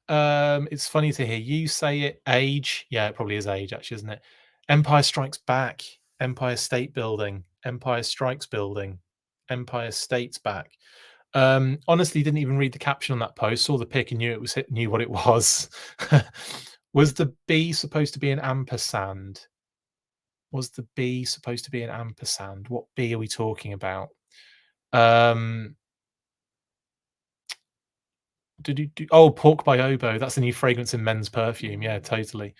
Speaker 1: It's funny to hear you say it. Age, yeah, it probably is age, actually, isn't it? Empire Strikes Back, Empire State Building, Empire Strikes Building, Empire States Back. Honestly, didn't even read the caption on that post. Saw the pic and knew what it was. Was the B supposed to be an ampersand? Was the B supposed to be an ampersand? What B are we talking about? Oh, Pork by Oboe. That's a new fragrance in men's perfume. Yeah, totally.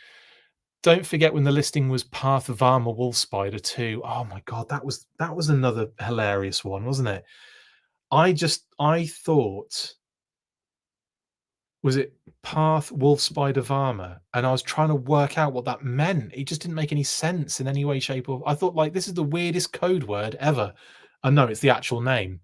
Speaker 1: Don't forget when the listing was Path of Armor Wolf Spider too. Oh my god, that was another hilarious one, wasn't it? I thought, was it Path Wolf Spider Varma? And I was trying to work out what that meant. It just didn't make any sense in any way, shape, or I thought like this is the weirdest code word ever. I know it's the actual name.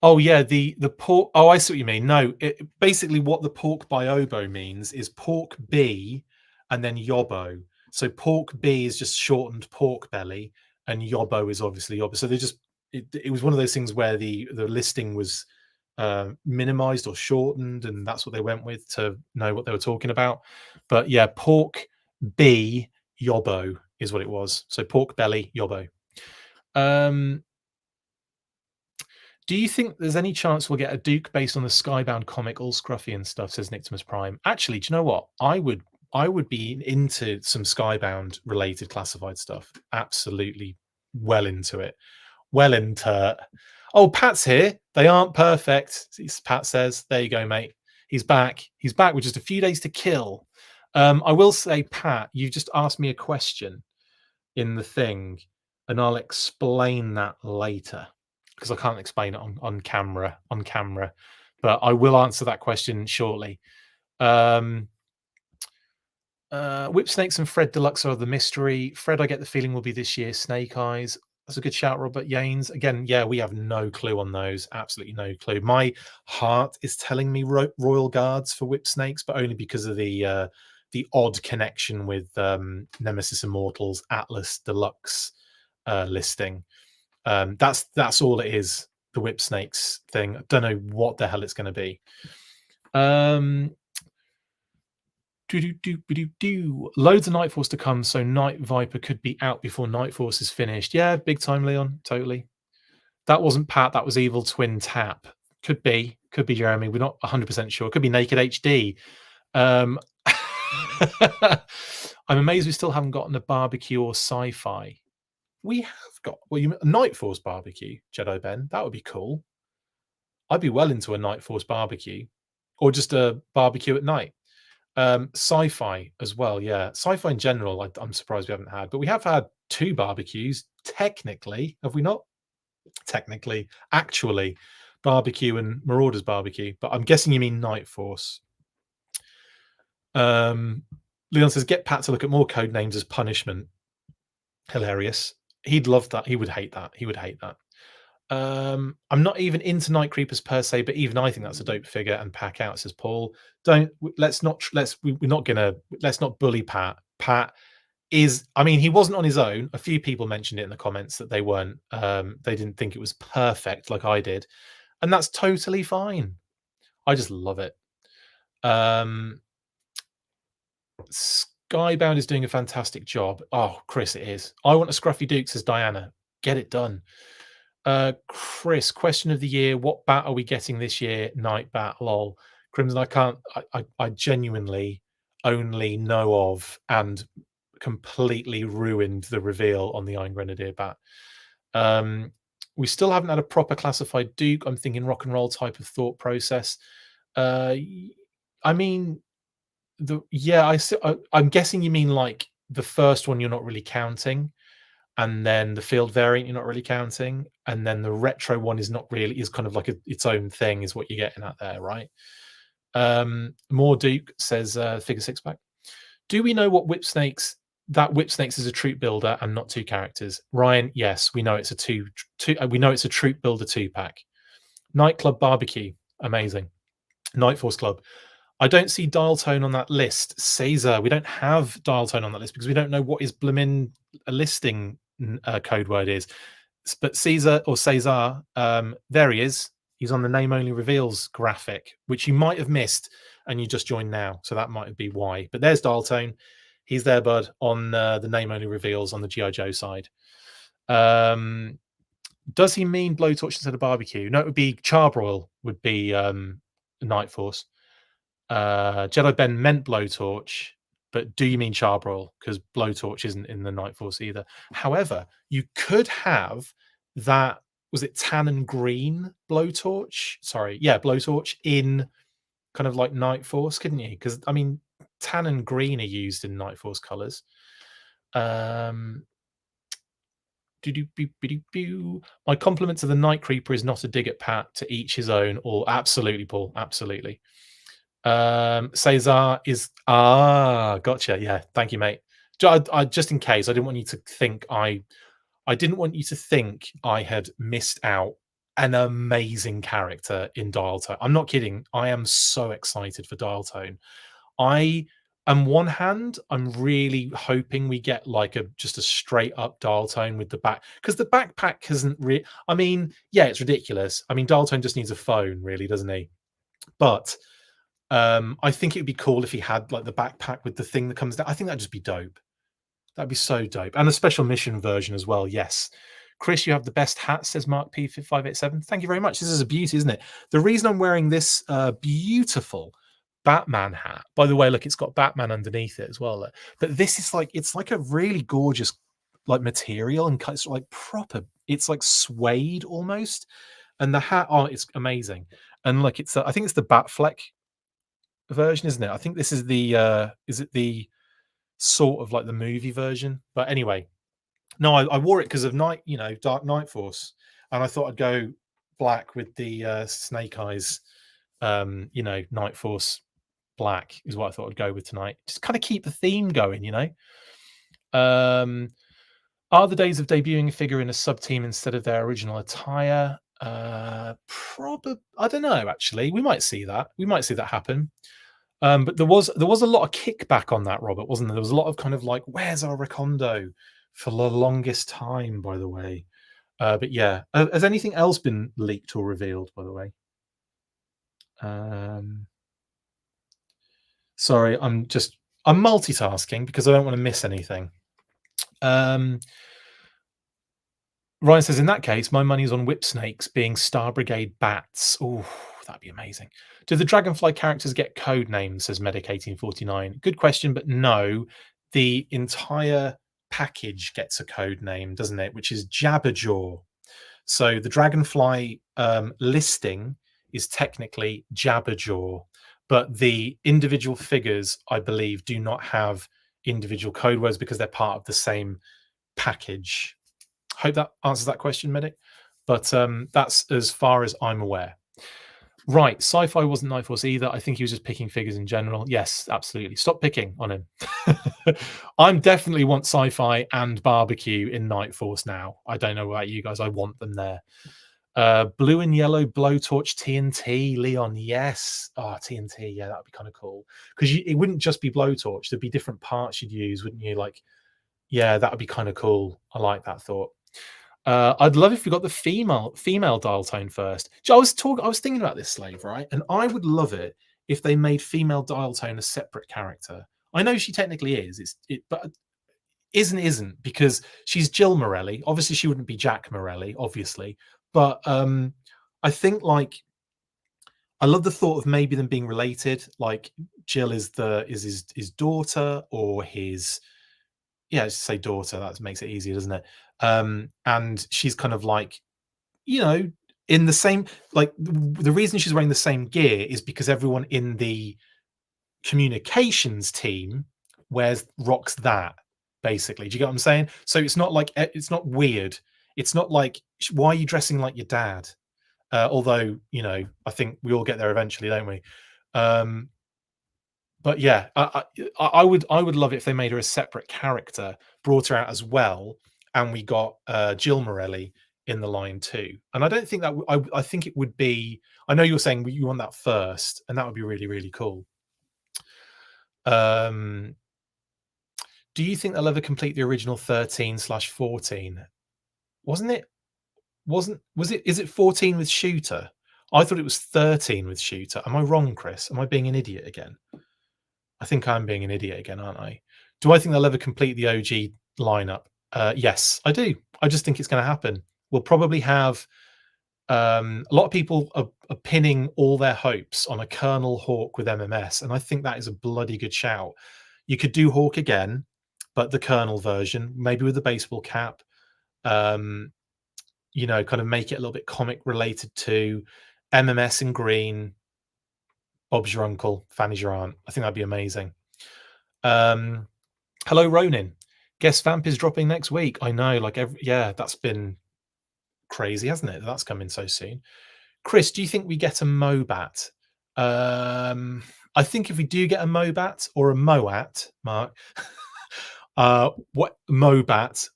Speaker 1: Oh yeah, the pork. Oh, I see what you mean. No, basically what the pork by oboe means is pork B and then yobbo. So pork B is just shortened pork belly, and yobbo is obviously yobbo. So they just it was one of those things where the listing was minimized or shortened, and that's what they went with to know what they were talking about. But yeah, pork B yobbo is what it was. So pork belly yobbo. Do you think there's any chance we'll get a Duke based on the Skybound comic, all scruffy and stuff? Says Nictimus Prime. Actually, do you know what? I would be into some Skybound related classified stuff. Absolutely, well into it. Well into. Oh, Pat's here. They aren't perfect. Pat says. There you go, mate. He's back. He's back with just a few days to kill. I will say, Pat, you've just asked me a question in the thing, and I'll explain that later because I can't explain it on camera. But I will answer that question shortly. Whip Snakes and Fred Deluxe are the mystery. Fred, I get the feeling, will be this year's Snake Eyes. That's a good shout, Robert Yanes. Again, yeah, we have no clue on those. Absolutely no clue. My heart is telling me Royal Guards for Whip Snakes, but only because of the odd connection with Nemesis Immortals Atlas Deluxe listing. That's all it is. the Whip Snakes thing. I don't know what the hell it's going to be. Loads of Night Force to come, so Night Viper could be out before Night Force is finished. Yeah, big time, Leon. Totally. That wasn't Pat. That was Evil Twin Tap. Could be, Jeremy. We're not 100% sure. Could be Naked HD. I'm amazed we still haven't gotten a barbecue or sci-fi. We have got, well, you Night Force barbecue, Jedi Ben. That would be cool. I'd be well into a Night Force barbecue, or just a barbecue at night. Sci-fi as well, yeah. Sci-fi in general, I'm surprised we haven't had, but we have had 2 barbecues technically, have we not? Technically, actually, barbecue and Marauders barbecue, but I'm guessing you mean Night Force. Leon says, get Pat to look at more code names as punishment. Hilarious. He'd love that. He would hate that. He would hate that. I'm not even into Night Creepers per se, but even I think that's a dope figure and pack out, says Paul. Let's not bully Pat. Pat is, I mean, he wasn't on his own. A few people mentioned it in the comments that they weren't, they didn't think it was perfect like I did. And that's totally fine. I just love it. Skybound is doing a fantastic job. Oh, Chris, it is. I want a Scruffy Duke, says Diana. Get it done. Chris, question of the year. What bat are we getting this year? Night bat, lol. Crimson, I genuinely only know of and completely ruined the reveal on the Iron Grenadier bat. We still haven't had a proper classified Duke. I'm thinking rock and roll type of thought process. I mean, I'm guessing you mean like the first one you're not really counting, and then the field variant you're not really counting, and then the retro one is kind of like its own thing, is what you're getting at there, right? More Duke says figure 6-pack. Do we know what Whip Snakes? That Whip Snakes is a troop builder and not 2 characters. Ryan, yes, we know it's a two. We know it's a troop builder 2-pack. Nightclub barbecue, amazing. Night Force Club. I don't see dial tone on that list. Caesar, we don't have dial tone on that list because we don't know what his blimmin' listing code word is. But Caesar, there he is. He's on the name only reveals graphic, which you might have missed and you just joined now. So that might be why. But there's dial tone. He's there, bud, on the name only reveals on the G.I. Joe side. Does he mean blowtorch instead of barbecue? No, it would be charbroil, would be Night Force. Jedi Ben meant blowtorch, but do you mean charbroil? Because blowtorch isn't in the Night Force either. However, you could have that, was it tan and green blowtorch? Sorry, yeah, blowtorch in kind of like Night Force, couldn't you? Because I mean, tan and green are used in Night Force colors. My compliment to the Night Creeper is not a dig at Pat, to each his own. Or absolutely, Paul, absolutely. Cesar is gotcha. Yeah, thank you, mate. I just in case, I didn't want you to think I didn't want you to think I had missed out an amazing character in Dial Tone. I'm not kidding. I am so excited for Dial Tone. On one hand, I'm really hoping we get like just a straight up Dial Tone with the back, because the backpack hasn't really. I mean, yeah, it's ridiculous. I mean, Dial Tone just needs a phone, really, doesn't he? But I think it would be cool if he had like the backpack with the thing that comes down. I think that'd just be dope. That'd be so dope. And a special mission version as well. Yes. Chris, you have the best hat, says Mark P587. Thank you very much. This is a beauty, isn't it? The reason I'm wearing this beautiful Batman hat, by the way, look, it's got Batman underneath it as well. But this is like, it's like a really gorgeous like material, and it's like proper, it's like suede almost. And the hat, it's amazing. And like, I think it's the Batfleck version, isn't it? I think this is the is it the sort of like the movie version? But anyway, no, I wore it because of Dark Night Force, and I thought I'd go black with the snake eyes. Night Force black is what I thought I'd go with tonight. Just kind of keep the theme going, Are the days of debuting a figure in a sub team instead of their original attire? Probably, I don't know. Actually, we might see that. We might see that happen. But there was a lot of kickback on that, Robert, wasn't there? There was a lot of kind of like, where's our Recondo for the longest time, by the way. But yeah, has anything else been leaked or revealed, by the way? Sorry, I'm multitasking because I don't want to miss anything. Um, Ryan says, in that case, my money's on whip snakes being Star Brigade bats. Oh, that'd be amazing. Do the Dragonfly characters get code names? Says Medic 1849. Good question, but no. The entire package gets a code name, doesn't it? Which is Jabberjaw. So the Dragonfly listing is technically Jabberjaw, but the individual figures, I believe, do not have individual code words because they're part of the same package. Hope that answers that question, Medic. But that's as far as I'm aware. Right, Sci-Fi wasn't Night Force either. I think he was just picking figures in general. Yes, absolutely. Stop picking on him. I'm definitely want Sci-Fi and Barbecue in Night Force now. I don't know about you guys. I want them there. Blue and yellow blowtorch TNT, Leon. Yes. Oh, TNT. Yeah, that would be kind of cool. Because it wouldn't just be blowtorch. There'd be different parts you'd use, wouldn't you? Like, yeah, that would be kind of cool. I like that thought. I'd love if we got the female dial tone first. I was thinking about this, Slave, right? And I would love it if they made female dial tone a separate character. I know she technically is, but isn't because she's Jill Morelli. Obviously, she wouldn't be Jack Morelli, obviously, but I think like I love the thought of maybe them being related. Like Jill is his daughter or his just say daughter. That makes it easier, doesn't it? And she's kind of like, in the same, like the reason she's wearing the same gear is because everyone in the communications team rocks that, basically. Do you get what I'm saying? So it's not like, it's not weird. It's not like, why are you dressing like your dad? Although, I think we all get there eventually, don't we? But yeah, I would love it if they made her a separate character, brought her out as well, and we got Jill Morelli in the line too. And I don't think that I think it would be. I know you're saying you want that first, and that would be really, really cool. Do you think they'll ever complete the original 13/14? Wasn't it? Is it 14 with Shooter? I thought it was 13 with Shooter. Am I wrong, Chris? Am I being an idiot again? I think I'm being an idiot again, aren't I? Do I think they'll ever complete the OG lineup? Yes, I do. I just think it's going to happen. We'll probably have a lot of people are pinning all their hopes on a Colonel Hawk with MMS, and I think that is a bloody good shout. You could do Hawk again, but the Colonel version, maybe with the baseball cap. Kind of make it a little bit comic related to MMS in green. Bob's your uncle, Fanny's your aunt. I think that'd be amazing. Hello, Ronin. Guess Vamp is dropping next week. I know, that's been crazy, hasn't it? That's coming so soon. Chris, do you think we get a Mobat? I think if we do get a Mobat or a Moat, Mark, what Mobat?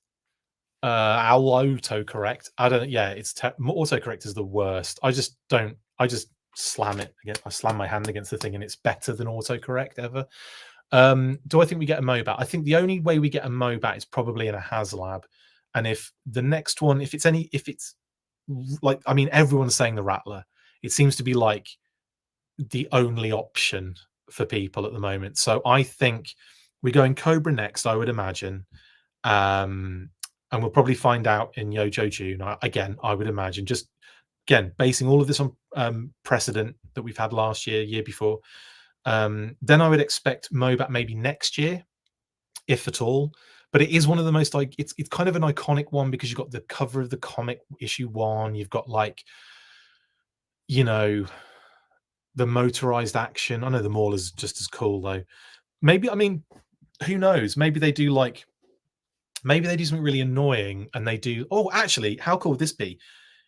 Speaker 1: I'll autocorrect. I don't. Yeah, autocorrect is the worst. I just slam it again. I slam my hand against the thing, and it's better than autocorrect ever. Do I think we get a Mobat? I think the only way we get a Mobat is probably in a HasLab, and if the next one, if it's like, I mean, everyone's saying the Rattler. It seems to be like the only option for people at the moment. So I think we're going Cobra next, I would imagine. And we'll probably find out in Yojo June. I would imagine, just again, basing all of this on precedent that we've had last year before. Then I would expect Mobat maybe next year, if at all. But it is one of the most, like, it's kind of an iconic one because you've got the cover of the comic issue 1. You've got, like, the motorized action. I know the Mauler's just as cool though. Maybe, I mean, who knows? Maybe they do something really annoying and they do. Oh, actually, how cool would this be?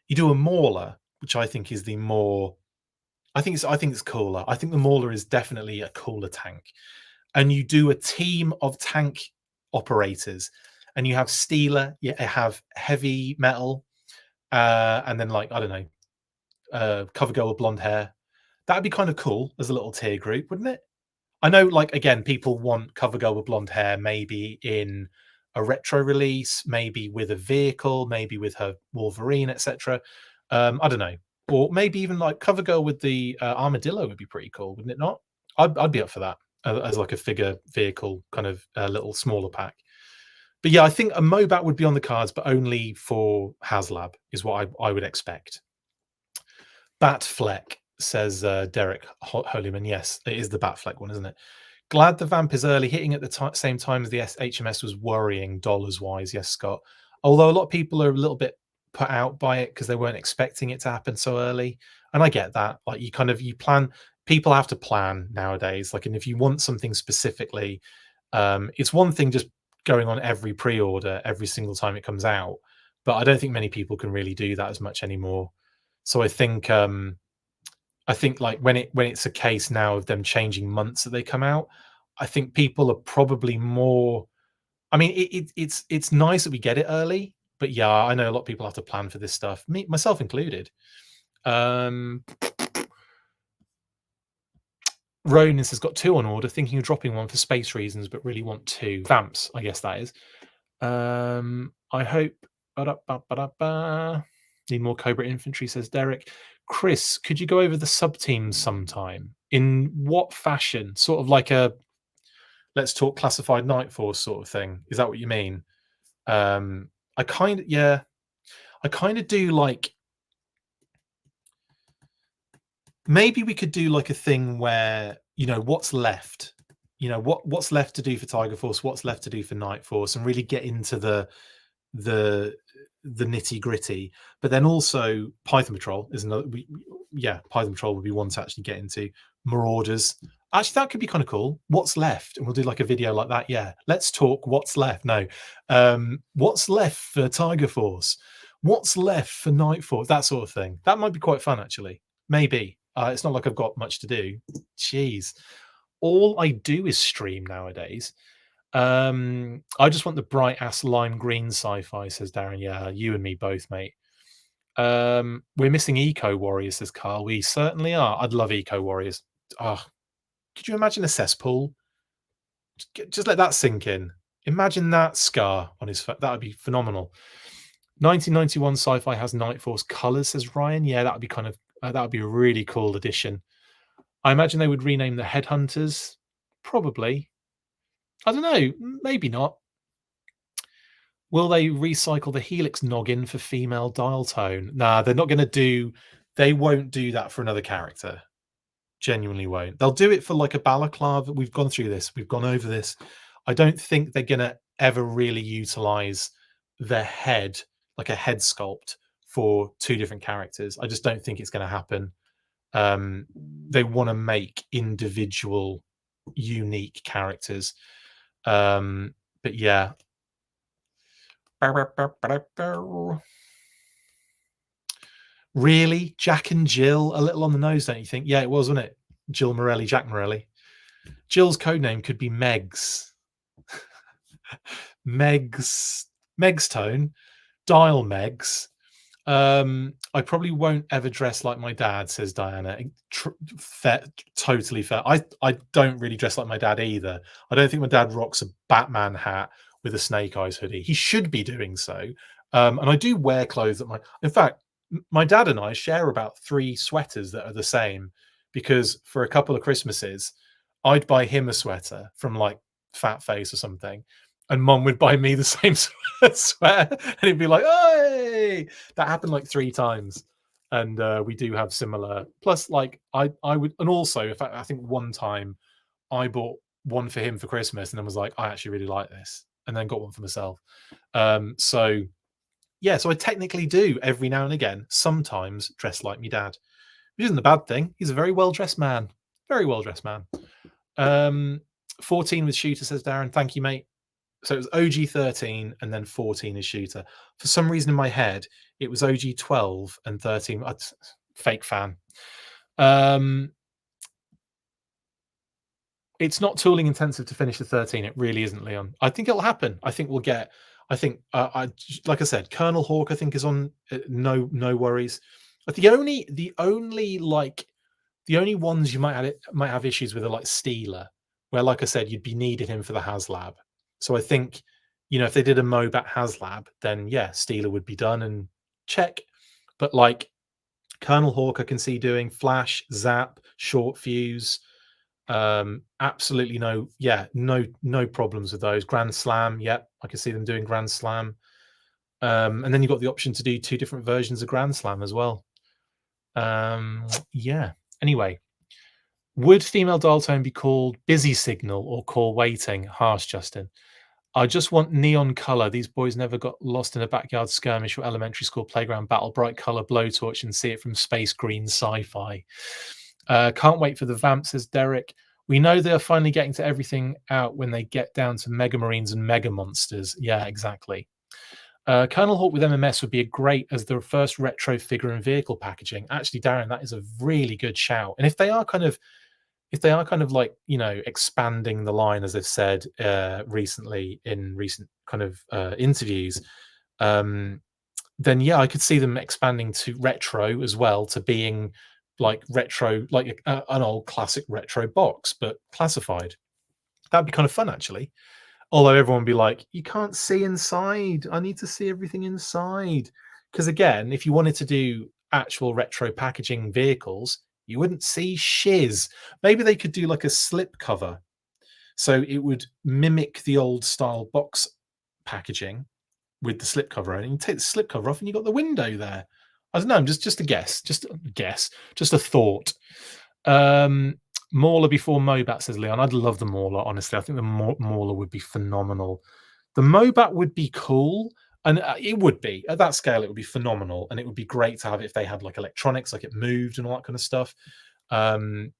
Speaker 1: You do a Mauler, which I think is the more. I think it's cooler. I think the Mauler is definitely a cooler tank, and you do a team of tank operators, and you have Steeler, you have Heavy Metal, and then, like, I don't know, Cover Girl with blonde hair. That'd be kind of cool as a little tier group, wouldn't it? I know, like, again, people want Cover Girl with blonde hair maybe in a retro release, maybe with a vehicle, maybe with her Wolverine, etc. I don't know, or maybe even like cover girl with the armadillo would be pretty cool, wouldn't it not? I'd be up for that as like a figure vehicle kind of little smaller pack. But yeah, I think a Mobat would be on the cards, but only for HasLab is what I would expect. Batfleck, says Derek Holyman. Yes, it is the Batfleck one, isn't it? Glad the Vamp is early, hitting at the same time as the HMS was worrying dollars-wise. Yes, Scott. Although a lot of people are a little bit put out by it because they weren't expecting it to happen so early. And I get that. Like you plan, people have to plan nowadays. Like, and if you want something specifically, it's one thing just going on every pre-order every single time it comes out. But I don't think many people can really do that as much anymore. So I think like when it's a case now of them changing months that they come out, I think people are probably more. I mean, it's nice that we get it early, but yeah, I know a lot of people have to plan for this stuff, myself included. Ronan has got 2 on order, thinking of dropping one for space reasons, but really want 2 vamps. I guess that is. I hope. Need more Cobra infantry, says Derek. Chris, could you go over the sub teams sometime? In what fashion? Sort of like a let's talk classified night force sort of thing. Is that what you mean? I kind of do like, maybe we could do like a thing where, what's left, what's left to do for Tiger Force, what's left to do for Night Force, and really get into the nitty gritty. But then also Python Patrol is another. Python Patrol would be one to actually get into. Marauders. Actually, that could be kind of cool. What's left? And we'll do like a video like that. Yeah, let's talk what's left. No, what's left for Tiger Force? What's left for Night Force? That sort of thing. That might be quite fun, actually. Maybe. It's not like I've got much to do. Jeez. All I do is stream nowadays. I just want the bright ass lime green sci-fi, says Darren. Yeah, you and me both, mate. We're missing Eco Warriors, says Carl. We certainly are. I'd love Eco Warriors. Oh, could you imagine a cesspool? Just let that sink in. Imagine that scar on his face. That would be phenomenal. 1991 sci-fi has Night Force colors, says Ryan. Yeah, that would be that would be a really cool addition. I imagine they would rename the Headhunters. Probably. I don't know. Maybe not. Will they recycle the Helix noggin for female dial tone? Nah, they're not going to do. They won't do that for another character. Genuinely won't. They'll do it for like a balaclava. We've gone through this. We've gone over this. I don't think they're going to ever really utilize their head, like a head sculpt, for 2 different characters. I just don't think it's going to happen. They want to make individual, unique characters. But yeah. Really? Jack and Jill? A little on the nose, don't you think? Yeah, it was, wasn't it? Jill Morelli, Jack Morelli. Jill's codename could be Megs. Meg's tone. Dial Megs. I probably won't ever dress like my dad, says Diana. Fair, totally fair. I don't really dress like my dad either. I don't think my dad rocks a Batman hat with a Snake Eyes hoodie. He should be doing so. And I do wear clothes that in fact, my dad and I share about 3 sweaters that are the same, because for a couple of Christmases, I'd buy him a sweater from like Fat Face or something, and Mum would buy me the same sweater, and he'd be like, "Hey!" That happened like 3 times, and we do have similar. Plus, like I would, and also, in fact, I think one time I bought one for him for Christmas, and then was like, "I actually really like this," and then got one for myself. So yeah, so I technically do every now and again, sometimes dress like me dad, which isn't a bad thing. He's a very well-dressed man. Very well-dressed man. 14 with Shooter, says Darren. Thank you, mate. So it was OG 13 and then 14 is Shooter. For some reason in my head, it was OG 12 and 13. Fake fan. It's not tooling intensive to finish the 13. It really isn't, Leon. I think it'll happen. I think we'll get... like I said, Colonel Hawk, I think, is on no worries. But the only ones you might have issues with are like Steeler, where, like I said, you'd be needing him for the HasLab. So I think You know, if they did a Mobat HasLab, then yeah, Steeler would be done and check. But like Colonel Hawk, I can see doing Flash, Zap, Short Fuse. Absolutely no problems with those. Grand Slam, yep, I can see them doing Grand Slam. And then you've got the option to do 2 different versions of Grand Slam as well. Yeah. Anyway, would female dial tone be called busy signal or call waiting? Harsh, Justin. I just want neon color. These boys never got lost in a backyard skirmish or elementary school playground battle. Bright color, blowtorch, and see it from space green sci-fi. Can't wait for the vamp, says Derek. We know they're finally getting to everything out when they get down to Mega Marines and Mega Monsters. Yeah, exactly. Colonel Hawk with MMS would be a great as the first retro figure and vehicle packaging. Actually, Darren, that is a really good shout. And if they are kind of like, you know, expanding the line, as they've said recently in recent kind of interviews, then yeah, I could see them expanding to retro as well, to being like retro, like an old classic retro box, but classified. That'd be kind of fun, actually. Although everyone would be like, you can't see inside. I need to see everything inside. Because again, if you wanted to do actual retro packaging vehicles, you wouldn't see shiz. Maybe they could do like a slip cover. So it would mimic the old style box packaging with the slip cover on. And you take the slip cover off and you got the window there. I don't know, just a guess. Just a guess. Just a thought. Mauler before Mobat, says Leon. I'd love the Mauler, honestly. I think the Mauler would be phenomenal. The Mobat would be cool, and it would be. At that scale, it would be phenomenal, and it would be great to have it if they had like electronics, like it moved and all that kind of stuff. But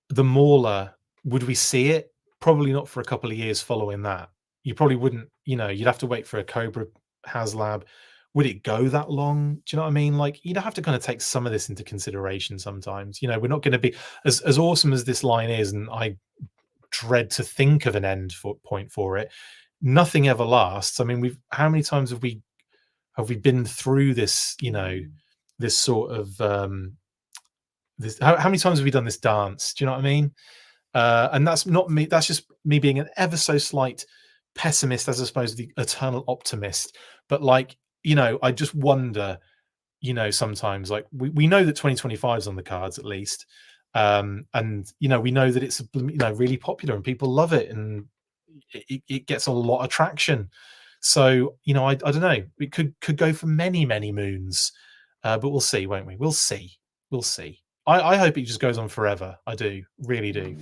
Speaker 1: the Mauler, would we see it? Probably not for a couple of years following that. You probably wouldn't, you know, you'd have to wait for a Cobra HasLab. Would it go that long? Do you know what I mean? Like, you'd have to kind of take some of this into consideration sometimes. You know, we're not going to be as awesome as this line is, and I dread to think of an end point for it. Nothing ever lasts. I mean, how many times have we been through this, you know, this sort of this how many times have we done this dance? Do you know what I mean? And that's not me, that's just me being an ever so slight pessimist as opposed to the eternal optimist. But like, you know, I just wonder, you know, sometimes like we know that 2025 is on the cards at least. And you know, we know that it's, you know, really popular and people love it, and it gets a lot of traction. So, you know, I don't know, it could go for many moons, but we'll see, won't we? We'll see. I hope it just goes on forever. I do, really do.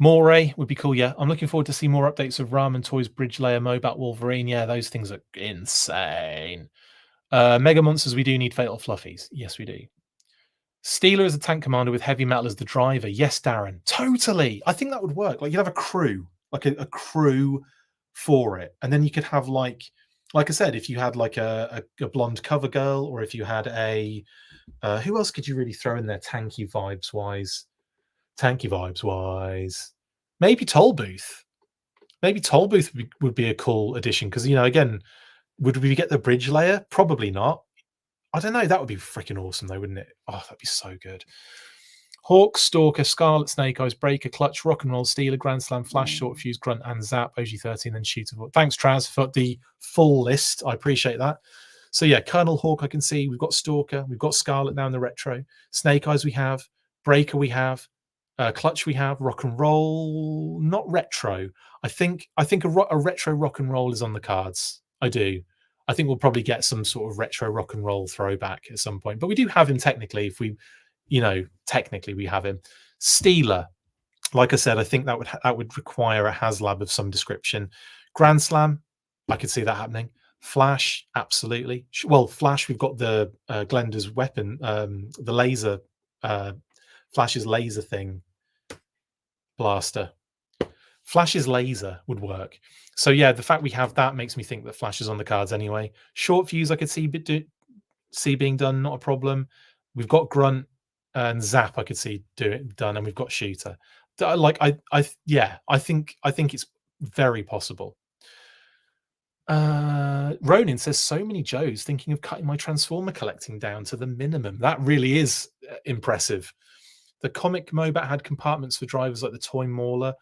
Speaker 1: Moray would be cool. Yeah, I'm looking forward to see more updates of Ramen Toys, Bridge Layer, Mobat Wolverine. Yeah, those things are insane. Mega Monsters, we do need Fatal Fluffies. Yes, we do. Steeler as a tank commander with Heavy Metal as the driver. Yes, Darren, totally. I think that would work. Like, you'd have a crew, like a crew for it, and then you could have like I said, if you had like a blonde cover girl, or if you had a who else could you really throw in there tanky vibes wise? Maybe Tollbooth. Maybe Tollbooth would be a cool addition, because, you know, again, would we get the Bridge Layer? Probably not. I don't know. That would be freaking awesome, though, wouldn't it? Oh, that'd be so good. Hawk, Stalker, Scarlet, Snake Eyes, Breaker, Clutch, Rock and Roll, Steeler, Grand Slam, Flash, Short Fuse, Grunt, and Zap, OG13, and Shooter. Thanks, Traz, for the full list. I appreciate that. So yeah, Colonel Hawk, I can see. We've got Stalker. We've got Scarlet now in the retro. Snake Eyes we have. Breaker we have. Clutch we have. Rock and Roll, not retro. I think a retro Rock and Roll is on the cards. I do. I think we'll probably get some sort of retro Rock and Roll throwback at some point. But we do have him technically. If we, you know, technically we have him. Steeler, like I said, I think that would require a HasLab of some description. Grand Slam, I could see that happening. Flash, absolutely. Well, Flash, we've got the Glenda's weapon, the laser, Flash's laser thing, blaster. Flash's laser would work. So yeah, the fact we have that makes me think that Flash is on the cards anyway. Short Fuse, I could see being done, not a problem. We've got Grunt and Zap, I could see done, and we've got Shooter. Like I think it's very possible. Ronin says, so many Joes thinking of cutting my Transformer collecting down to the minimum. That really is impressive. The comic Mobat had compartments for drivers like the toy Mauler.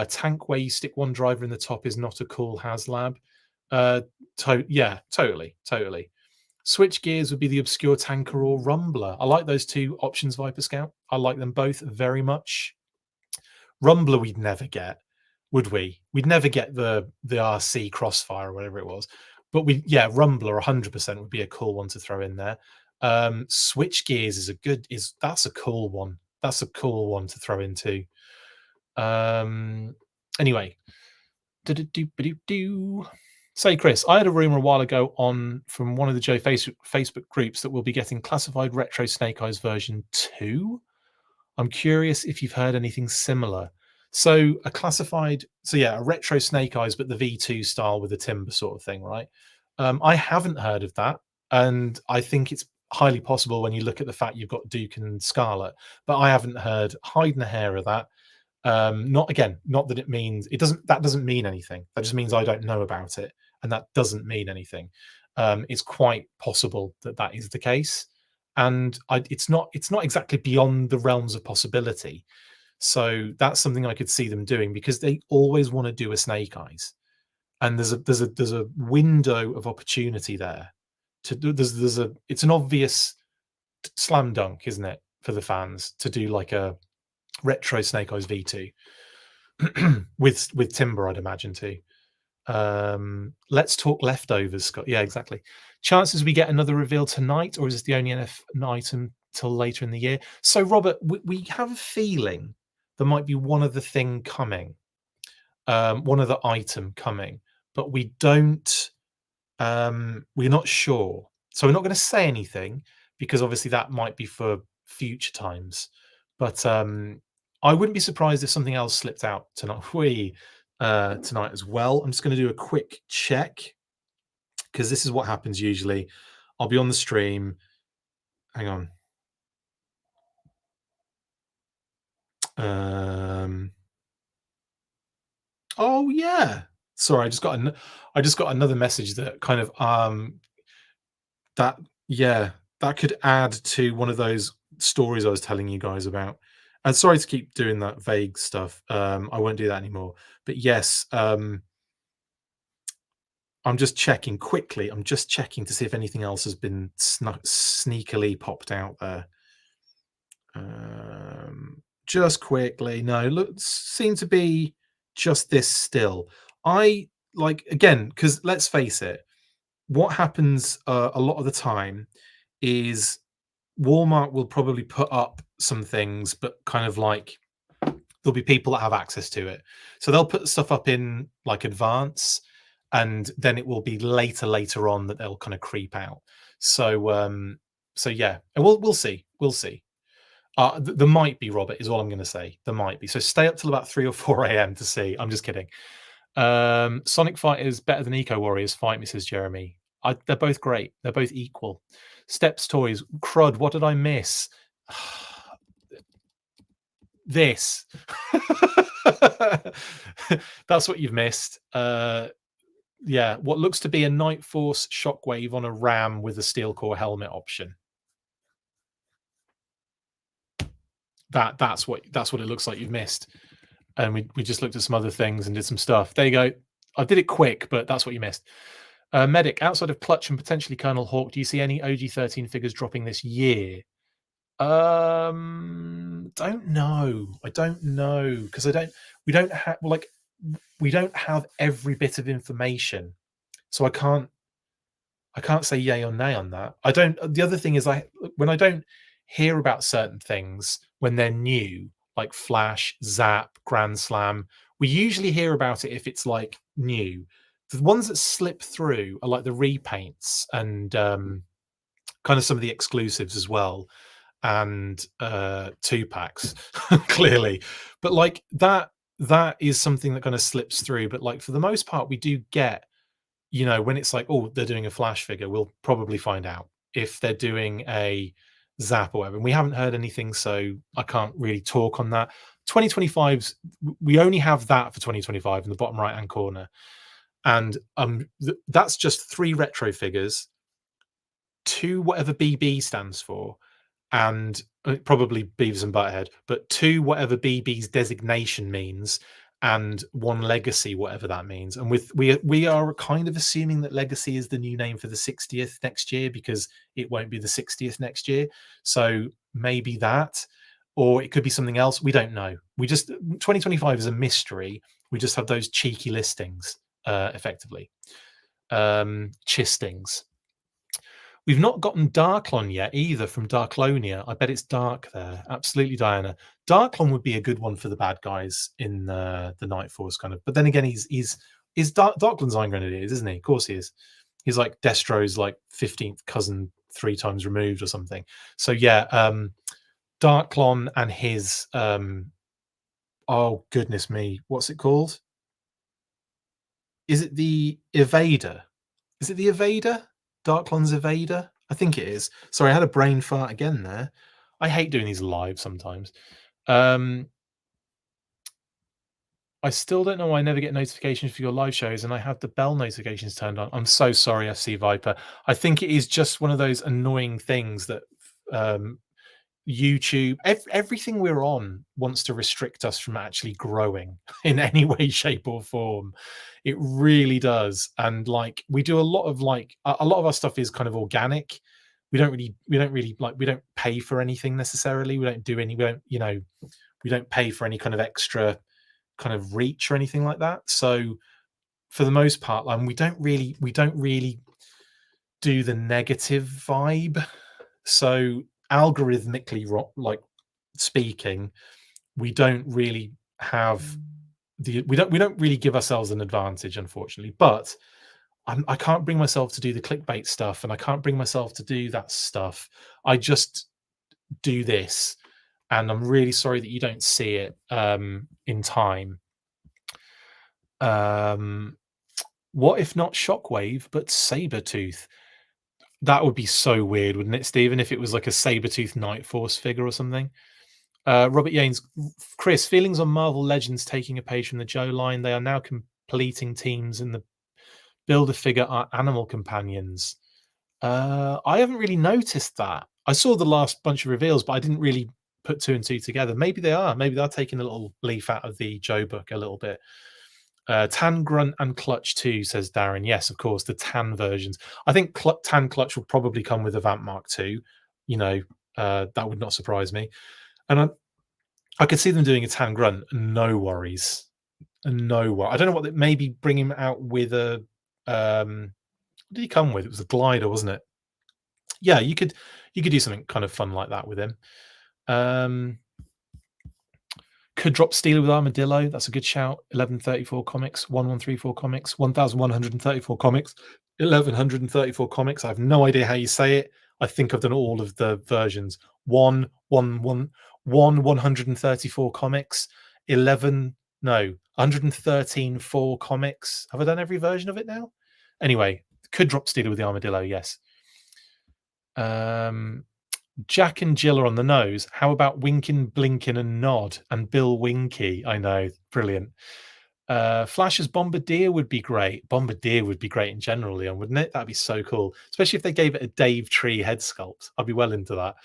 Speaker 1: Tank where you stick one driver in the top is not a cool HasLab. Yeah, totally. Switch gears would be the obscure tanker or rumbler. I like those two options, Viper Scout. I like them both very much. Rumbler we'd never get, would we? We'd never get the RC Crossfire or whatever it was. But Rumbler 100% would be a cool one to throw in there. Switch gears that's a cool one. That's a cool one to throw into. Anyway. Say, Chris, I had a rumor a while ago from one of the Joe Facebook groups that we'll be getting classified retro Snake Eyes version 2. I'm curious if you've heard anything similar. So a retro Snake Eyes, but the V2 style with the timber sort of thing, right? I haven't heard of that, and I think it's highly possible when you look at the fact you've got Duke and Scarlet, but I haven't heard hide and a hair of that. Not that it means that doesn't mean anything. That just means I don't know about it, and that doesn't mean anything. It's quite possible that is the case, and it's not exactly beyond the realms of possibility. So that's something I could see them doing, because they always want to do a Snake Eyes, and there's a window of opportunity there. It's an obvious slam dunk, isn't it, for the fans to do like a retro Snake Eyes V2 with timber, I'd imagine too. Let's talk leftovers, Scott. Yeah, exactly. Chances we get another reveal tonight, or is this the only NF item till later in the year? So, Robert, we have a feeling there might be one other thing coming, one other item coming, but we don't. We're not sure, so we're not going to say anything, because obviously that might be for future times. But I wouldn't be surprised if something else slipped out tonight. Tonight as well. I'm just going to do a quick check, because this is what happens usually. I'll be on the stream. Hang on. Oh yeah. Sorry, I just got another message that kind of that could add to one of those stories I was telling you guys about. And sorry to keep doing that vague stuff. I won't do that anymore. But yes, I'm just checking quickly. I'm just checking to see if anything else has been sneakily popped out there. Just quickly. No, look, seem to be just this still. Because let's face it, what happens a lot of the time is Walmart will probably put up some things, but kind of like there'll be people that have access to it. So they'll put stuff up in like advance, and then it will be later on that they'll kind of creep out. So yeah, and we'll see. There might be, Robert, is all I'm going to say. There might be. So stay up till about 3 or 4 a.m. to see. I'm just kidding. Sonic Fight is better than Eco Warriors Fight Me, says Jeremy. They're both great. They're both equal. Steps Toys. Crud, what did I miss? This. That's what you've missed. Yeah, what looks to be a Night Force Shockwave on a Ram with a steel core helmet option. That's what it looks like you've missed. And we just looked at some other things and did some stuff. There you go. I did it quick, but that's what you missed. Medic, outside of Clutch and potentially Colonel Hawk, do you see any OG-13 figures dropping this year? Don't know. I don't know, because we don't have every bit of information, so I can't say yay or nay on that. The other thing is when I don't hear about certain things when they're new, like Flash, Zap, Grand Slam, we usually hear about it if it's like new. The ones that slip through are like the repaints and kind of some of the exclusives as well, and 2-packs clearly, but like that is something that kind of slips through. But like for the most part, we do get, when it's like, oh, they're doing a Flash figure, we'll probably find out. If they're doing a Zap or whatever, and we haven't heard anything, so I can't really talk on that. 2025's, we only have that for 2025 in the bottom right hand corner, and that's just 3 retro figures, 2 whatever BB stands for, and probably Beavis and Butthead, but 2 whatever BB's designation means, and 1 legacy, whatever that means. And we are kind of assuming that legacy is the new name for the 60th next year, because it won't be the 60th next year. So maybe that, or it could be something else. We don't know. We just 2025 is a mystery. We just have those cheeky listings, effectively. Chistings. We've not gotten Darklon yet either from Darklonia. I bet it's dark there. Absolutely, Diana. Darklon would be a good one for the bad guys in the Night Force kind of. But then again, Darklon's Iron Grenadiers, isn't he? Of course he is. He's like Destro's like 15th cousin 3 times removed or something. So yeah, Darklon and his oh goodness me, what's it called? Is it the Evader? Is it the Evader? Darklon's Evader? I think it is. Sorry, I had a brain fart again there. I hate doing these live sometimes. I still don't know why I never get notifications for your live shows, and I have the bell notifications turned on. I'm so sorry, FC Viper. I think it is just one of those annoying things that YouTube, everything we're on wants to restrict us from actually growing in any way, shape, or form. It really does. And like we do a lot of our stuff is kind of organic. We don't pay for anything necessarily. We don't pay for any kind of extra kind of reach or anything like that. So for the most part, we don't really do the negative vibe. So algorithmically, like speaking, we don't really have we don't really give ourselves an advantage, unfortunately. But I can't bring myself to do the clickbait stuff, and I can't bring myself to do that stuff. I just do this, and I'm really sorry that you don't see it in time. What if not Shockwave, but Sabretooth? That would be so weird, wouldn't it, Stephen, if it was like a Sabretooth Night Force figure or something? Robert Yanes, Chris, feelings on Marvel Legends taking a page from the Joe line. They are now completing teams, and the Build-A-Figure are animal companions. I haven't really noticed that. I saw the last bunch of reveals, but I didn't really put 2 and 2 together. Maybe they are. Maybe they're taking a little leaf out of the Joe book a little bit. Tan Grunt and Clutch 2, says Darren. Yes, of course, the Tan versions. I think Tan Clutch will probably come with a Vamp Mark 2. That would not surprise me. And I could see them doing a Tan Grunt. No worries. No worries. I don't know what. Maybe bring him out with a. What did he come with? It was a glider, wasn't it? Yeah, you could do something kind of fun like that with him. Could drop Steeler with Armadillo. That's a good shout. 1134 comics, 1134 comics, 1134 comics, 1134 comics. I have no idea how you say it. I think I've done all of the versions. 134 comics, 113 4 comics. Have I done every version of it now? Anyway, could drop Steeler with the Armadillo, yes. Jack and Jill are on the nose. How about Winkin, Blinkin, and Nod and Bill Winky? I know, brilliant. Flash's Bombardier would be great. Bombardier would be great in general, Leon, wouldn't it? That'd be so cool, especially if they gave it a Dave Tree head sculpt. I'd be well into that.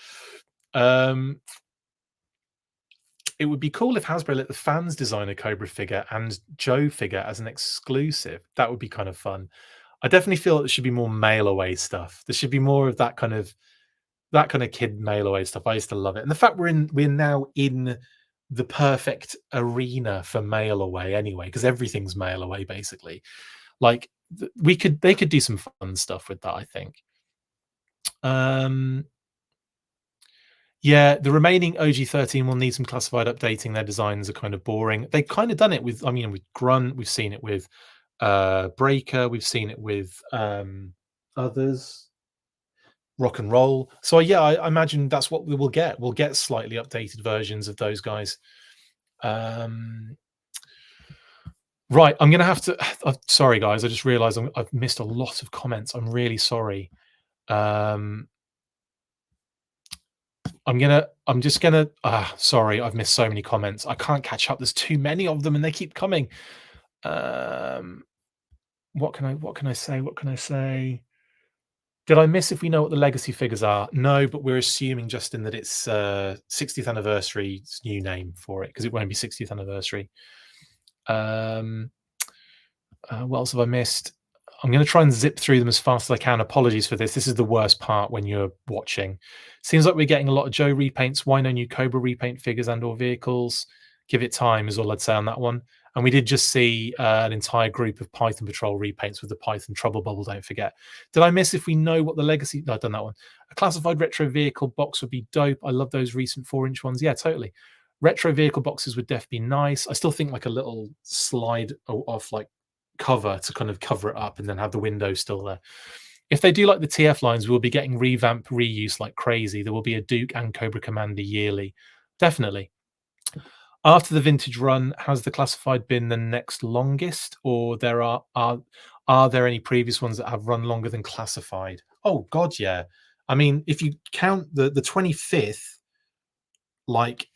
Speaker 1: It would be cool if Hasbro let the fans design a Cobra figure and Joe figure as an exclusive. That would be kind of fun. I definitely feel that there should be more mail away stuff. There should be more of that kind of kid mail away stuff. I used to love it. And the fact we're now in the perfect arena for mail away anyway, because everything's mail away basically. Like they could do some fun stuff with that, I think. Yeah, the remaining OG-13 will need some classified updating. Their designs are kind of boring. They've kind of done it with, with Grunt. We've seen it with Breaker. We've seen it with others. Rock and Roll. So yeah, I imagine that's what we will get. We'll get slightly updated versions of those guys. Right, I'm gonna have to. Sorry, guys. I just realised I've missed a lot of comments. I'm really sorry. I'm just gonna. Sorry, I've missed so many comments. I can't catch up. There's too many of them, and they keep coming. What can I say? Did I miss if we know what the legacy figures are? No, but we're assuming, Justin, that it's 60th anniversary's new name for it, because it won't be 60th anniversary. What else have I missed? I'm going to try and zip through them as fast as I can. Apologies for this. This is the worst part when you're watching. Seems like we're getting a lot of Joe repaints. Why no new Cobra repaint figures and or vehicles? Give it time is all I'd say on that one. And we did just see an entire group of Python Patrol repaints with the Python Trouble Bubble, don't forget. Did I miss if we know what the legacy... No, I've done that one. A classified retro vehicle box would be dope. I love those recent 4-inch ones. Yeah, totally. Retro vehicle boxes would definitely be nice. I still think like a little slide off like cover to kind of cover it up and then have the window still there. If they do like the TF lines, we'll be getting revamp reuse like crazy. There will be a Duke and Cobra Commander yearly. Definitely. After the vintage run, has the classified been the next longest, or there are there any previous ones that have run longer than classified? Oh God, yeah. I mean, if you count the 25th, like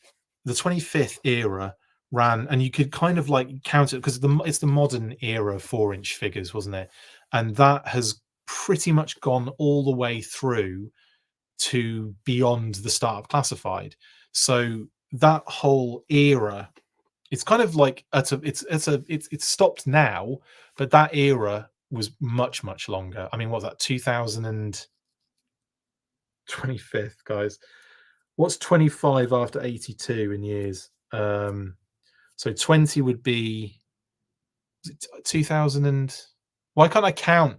Speaker 1: the 25th era ran, and you could kind of like count it because it's the modern era 4-inch figures, wasn't it? And that has pretty much gone all the way through to beyond the start of classified. So that whole era, it's kind of like it's stopped now, but that era was much longer. I mean, what's that? 2025th, guys. What's 25 after 82 in years? So 20 would be 2000 and... Why can't I count?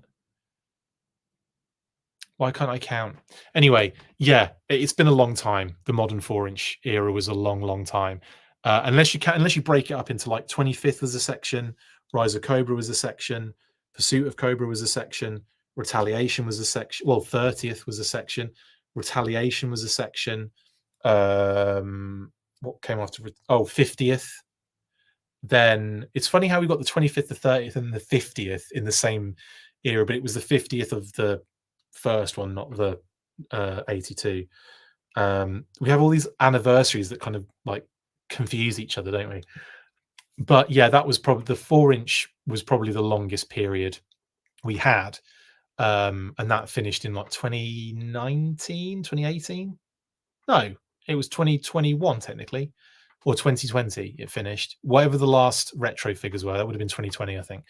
Speaker 1: Why can't I count? Anyway, yeah, it's been a long time. The modern 4-inch era was a long time. Unless you break it up into like 25th was a section, Rise of Cobra was a section, Pursuit of Cobra was a section, Retaliation was a section. Well, 30th was a section, Retaliation was a section. What came after? Oh, 50th. Then it's funny how we got the 25th, the 30th, and the 50th in the same era, but it was the 50th of the first one, not the 82. We have all these anniversaries that kind of like confuse each other, don't we? But yeah, that was probably the 4-inch was probably the longest period we had. And that finished in like 2019, 2018. No, it was 2021 technically, or 2020 it finished. Whatever the last retro figures were, that would have been 2020, I think.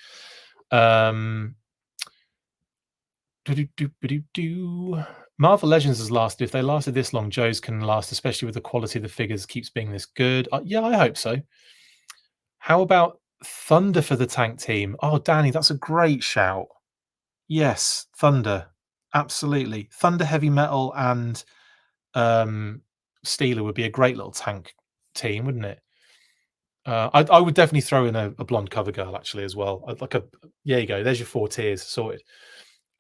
Speaker 1: Marvel Legends has lasted. If they lasted this long, Joe's can last, especially with the quality of the figures keeps being this good. Yeah, I hope so. How about Thunder for the tank team? Oh, Danny, that's a great shout. Yes, Thunder. Absolutely. Thunder Heavy Metal and Steeler would be a great little tank team, wouldn't it? I would definitely throw in a blonde cover girl actually as well. I'd like a... There you go. There's your 4 tiers sorted.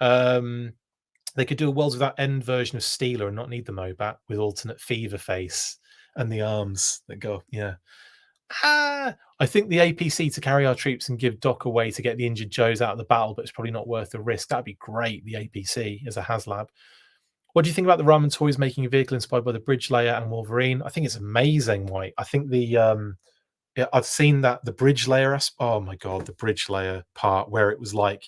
Speaker 1: They could do a Worlds Without End version of Steeler and not need the Mobat with alternate Fever face and the arms that go. Yeah. I think the APC to carry our troops and give Doc away to get the injured Joes out of the battle, but it's probably not worth the risk. That'd be great. The APC as a HasLab. What do you think about the Ramen Toys making a vehicle inspired by the Bridge Layer and Wolverine? I think it's amazing, White. I think the I've seen that the Bridge Layer. Oh my god, the Bridge Layer part where it was like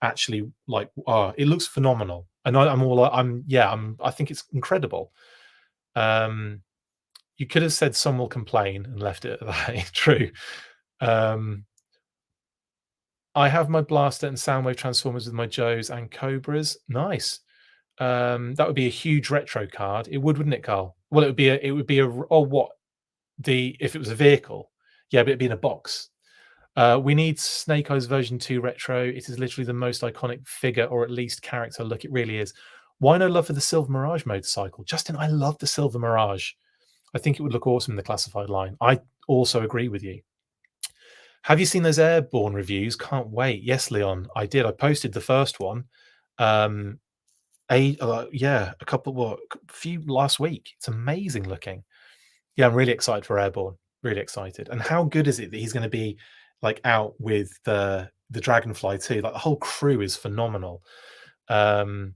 Speaker 1: actually like it looks phenomenal, and I think it's incredible. You could have said some will complain and left it at that. True. I have my Blaster and Soundwave Transformers with my Joes and Cobras. Nice. That would be a huge retro card. It would, wouldn't it, Carl? Well, it would be a if it was a vehicle. Yeah, but it'd be in a box. We need Snake Eyes version 2 retro. It is literally the most iconic figure, or at least character. Look, it really is. Why no love for the Silver Mirage motorcycle? Justin, I love the Silver Mirage. I think it would look awesome in the classified line. I also agree with you. Have you seen those Airborne reviews? Can't wait. Yes, Leon, I did. I posted the first one. A few last week. It's amazing looking. Yeah, I'm really excited for Airborne. Really excited. And how good is it that he's going to be like out with the Dragonfly too? Like the whole crew is phenomenal. You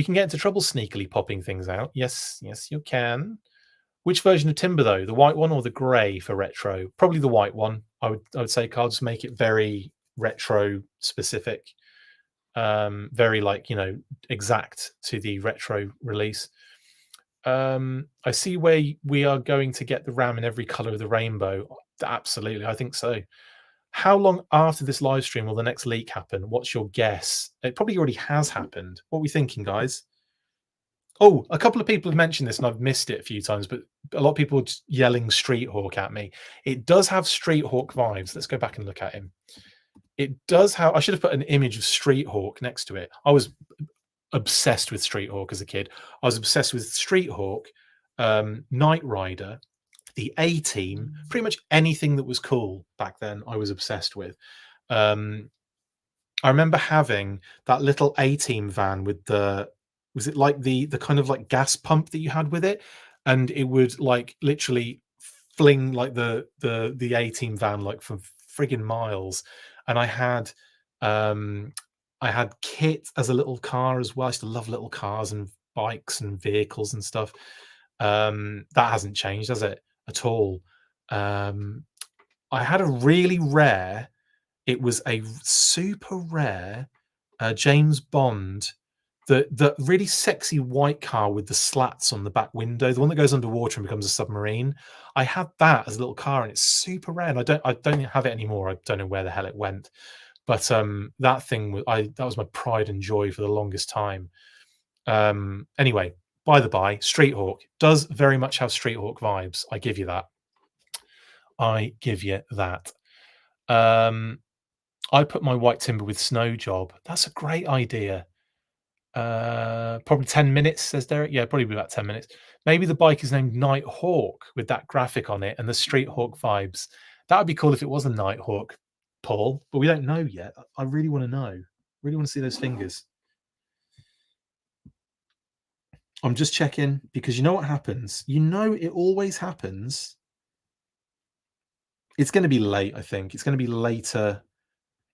Speaker 1: can get into trouble sneakily popping things out. Yes, you can. Which version of Timber though? The white one or the grey for retro? Probably the white one. I would say, Carl, just make it very retro specific. very like, exact to the retro release. I see where we are going to get the RAM in every color of the rainbow. Absolutely, I think so. How long after this live stream will the next leak happen? What's your guess? It probably already has happened. What are we thinking, guys? Oh, a couple of people have mentioned this and I've missed it a few times, but a lot of people are just yelling Street Hawk at me. It does have Street Hawk vibes. Let's go back and look at him. It does have, I should have put an image of Street Hawk next to it. I was obsessed with Street Hawk as a kid. I was obsessed with Street Hawk, Knight Rider, the A-Team, pretty much anything that was cool back then I was obsessed with. I remember having that little A-Team van with was it like the kind of like gas pump that you had with it, and it would like literally fling like the A-Team van like for friggin' miles. And I had Kit as a little car as well. I used to love little cars and bikes and vehicles and stuff. That hasn't changed, has it, at all? I had a really rare, it was a super rare James Bond, the really sexy white car with the slats on the back window, the one that goes underwater and becomes a submarine. I had that as a little car, and it's super rare. And I don't have it anymore. I don't know where the hell it went. But that thing was that was my pride and joy for the longest time. Anyway, by the by, Street Hawk does very much have Street Hawk vibes. I give you that. I give you that. I put my white timber with snow job. That's a great idea. Probably 10 minutes, says Derek. Yeah, probably about 10 minutes. Maybe the bike is named Night Hawk with that graphic on it and the Street Hawk vibes. That would be cool if it was a Night Hawk, Paul, but we don't know yet. I really want to know. Really want to see those fingers. I'm just checking because you know what happens? You know it always happens. It's going to be late, I think. It's going to be later.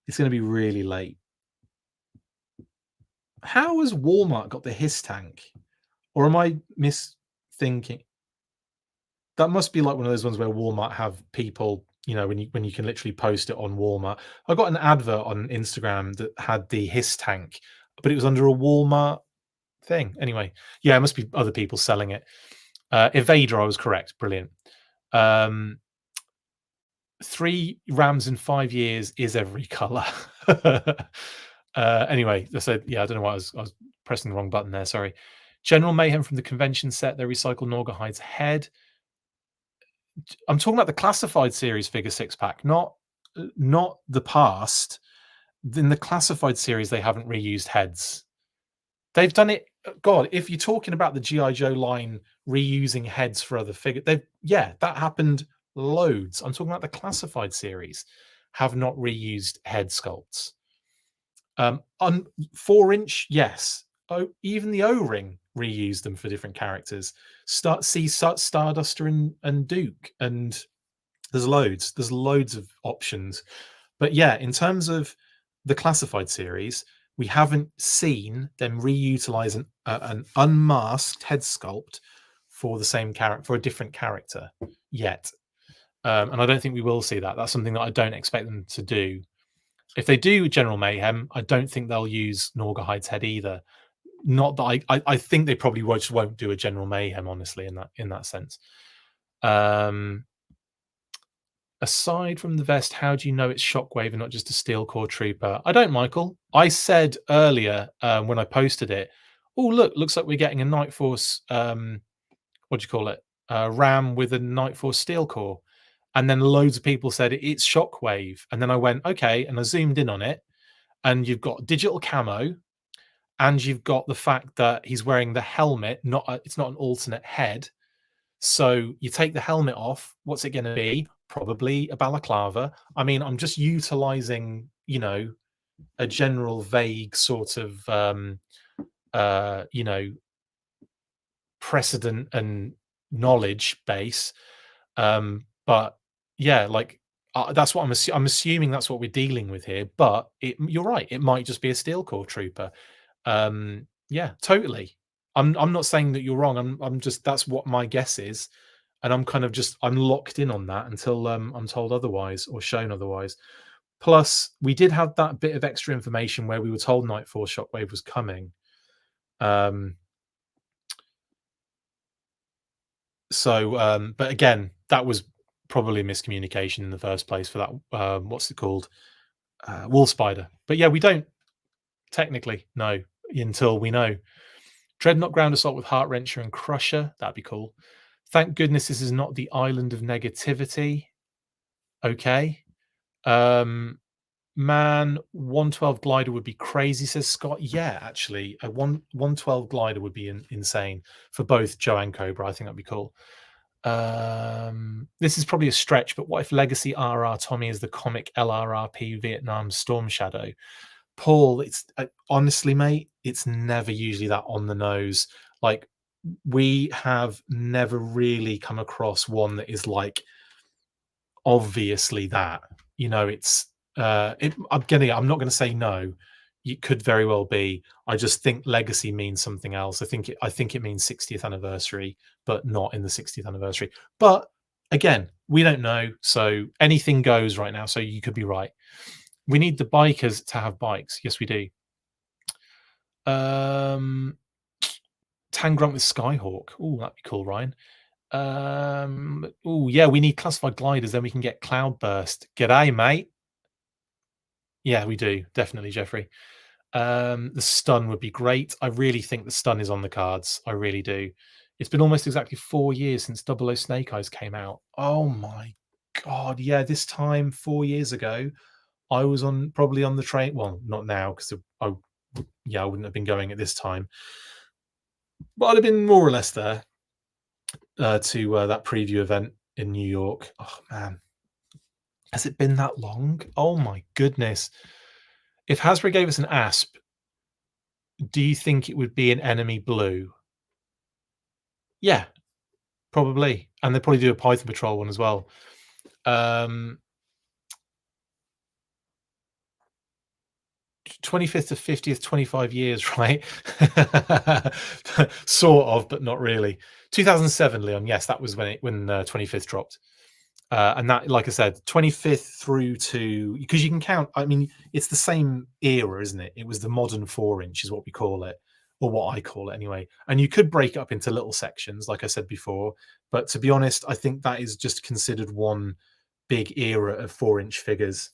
Speaker 1: It's going to be really late. How has Walmart got the hiss tank? Or am I misthinking? That must be like one of those ones where Walmart have people, when you can literally post it on Walmart. I got an advert on Instagram that had the hiss tank, but it was under a Walmart thing. Anyway, yeah, it must be other people selling it. Evader, I was correct. Brilliant. 3 Rams in 5 years is every color. Anyway, I said, yeah, I don't know why I was pressing the wrong button there. Sorry. General Mayhem from the convention set. They recycle Norgahide's head. I'm talking about the classified series figure 6-pack, not the past. In the classified series, they haven't reused heads. They've done it. God, if you're talking about the G.I. Joe line reusing heads for other figures, that happened loads. I'm talking about the classified series have not reused head sculpts. On 4-inch, yes. Oh, even the O-ring reused them for different characters. Starduster and Duke, and there's loads of options. But yeah, in terms of the classified series, we haven't seen them reutilize an unmasked head sculpt for the same character, for a different character yet. And I don't think we will see that. That's something that I don't expect them to do. If they do General Mayhem, I don't think they'll use Norgahide's head either. Not that I think they probably just won't do a General Mayhem, honestly, in that sense. Aside from the vest, how do you know it's Shockwave and not just a Steel Core Trooper? I don't, Michael. I said earlier when I posted it, oh, looks like we're getting a Night Force, what do you call it? RAM with a Night Force Steel Core. And then loads of people said it's Shockwave. And then I went, okay, and I zoomed in on it. And you've got digital camo, and you've got the fact that he's wearing the helmet, it's not an alternate head. So you take the helmet off, what's it going to be? Probably a balaclava. I mean, I'm just utilizing, a general vague sort of, precedent and knowledge base. But yeah, like that's what I'm assuming that's what we're dealing with here. But you're right, it might just be a Steel Core Trooper. Yeah, totally. I'm not saying that you're wrong. I'm just, that's what my guess is, and I'm locked in on that until I'm told otherwise or shown otherwise. Plus, we did have that bit of extra information where we were told Night Force Shockwave was coming. Um, but again, that was probably a miscommunication in the first place for that. What's it called? Wall Spider. But yeah, we don't technically know until we know. Dreadnought Ground Assault with Heart Wrencher and Crusher. That'd be cool. Thank goodness this is not the island of negativity. Okay. Man, 112 glider would be crazy, says Scott. Yeah, actually, a 112 glider would be insane for both Joe and Cobra. I think that'd be cool. This is probably a stretch, but what if Legacy RR Tommy is the comic LRRP Vietnam Storm Shadow? Paul, it's honestly, mate, it's never usually that on the nose. Like, we have never really come across one that is like obviously that. It's I'm not going to say no. It could very well be. I just think legacy means something else. I think it means 60th anniversary, but not in the 60th anniversary. But again, we don't know, so anything goes right now. So you could be right. We need the bikers to have bikes. Yes, we do. Tangrunt with Skyhawk. Oh, that'd be cool, Ryan. Oh yeah, we need classified gliders. Then we can get Cloudburst. G'day, mate. Yeah, we do definitely, Jeffrey. The stun would be great. I really think the stun is on the cards. I really do. It's been almost exactly 4 years since Double O Snake Eyes came out. Oh my god, yeah, this time 4 years ago, I was probably on the train. Well, not now because I wouldn't have been going at this time, but I'd have been more or less there to that preview event in New York. Oh man, has it been that long? Oh my goodness! If Hasbro gave us an ASP, do you think it would be an enemy blue? Yeah, probably, and they probably do a Python Patrol one as well. 25th to 50th, 25 years, right? Sort of, but not really. 2007, Leon. Yes, that was when 25th dropped. And that, like I said, 25th through to, because you can count, I mean, it's the same era, isn't it? It was the modern 4-inch is what we call it, or what I call it anyway. And you could break it up into little sections, like I said before. But to be honest, I think that is just considered one big era of 4-inch figures.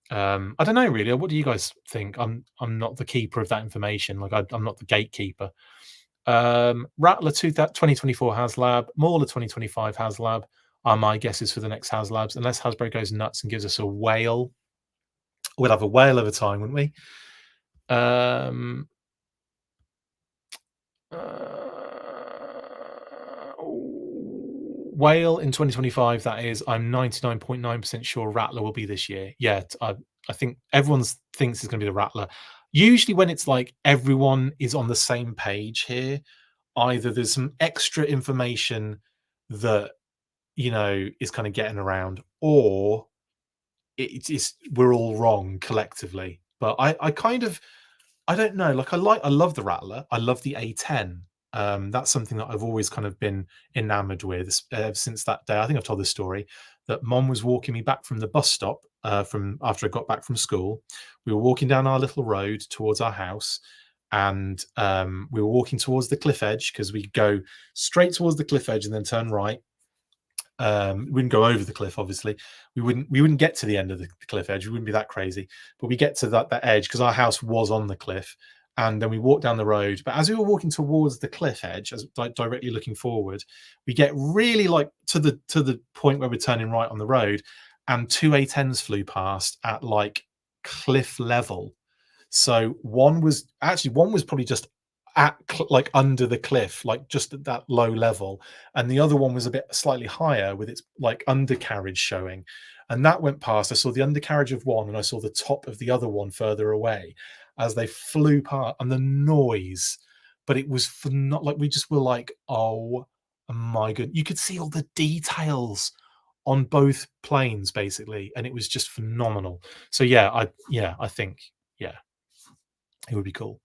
Speaker 1: I don't know really. What do you guys think? I'm not the keeper of that information. Like I'm not the gatekeeper. Rattler 2024 HasLab, Mauler 2025 HasLab are my guesses for the next HasLabs. Unless Hasbro goes nuts and gives us a whale, we'll have a whale of a time, wouldn't we? Whale in 2025, that is. I'm 99.9% sure Rattler will be this year. Yeah, I think everyone thinks it's going to be the Rattler. Usually when it's like everyone is on the same page here, either there's some extra information that is kind of getting around, or it's we're all wrong collectively. But I kind of, I don't know. Like I love the Rattler. I love the A10. That's something that I've always kind of been enamored with since that day. I think I've told this story that Mom was walking me back from the bus stop from after I got back from school. We were walking down our little road towards our house, and we were walking towards the cliff edge because we go straight towards the cliff edge and then turn right. We wouldn't go over the cliff, obviously. We wouldn't get to the end of the cliff edge. We wouldn't be that crazy, but we get to that edge because our house was on the cliff, and then we walk down the road. But as we were walking towards the cliff edge, as like directly looking forward, we get really like to the point where we're turning right on the road, and two A10s flew past at like cliff level. So one was probably just at like under the cliff, like just at that low level, and the other one was a bit slightly higher with its like undercarriage showing. And that went past. I saw the undercarriage of one, and I saw the top of the other one further away as they flew past, and the noise. But it was not like we just were like, oh my god! You could see all the details on both planes basically, and it was just phenomenal. So I think yeah, it would be cool.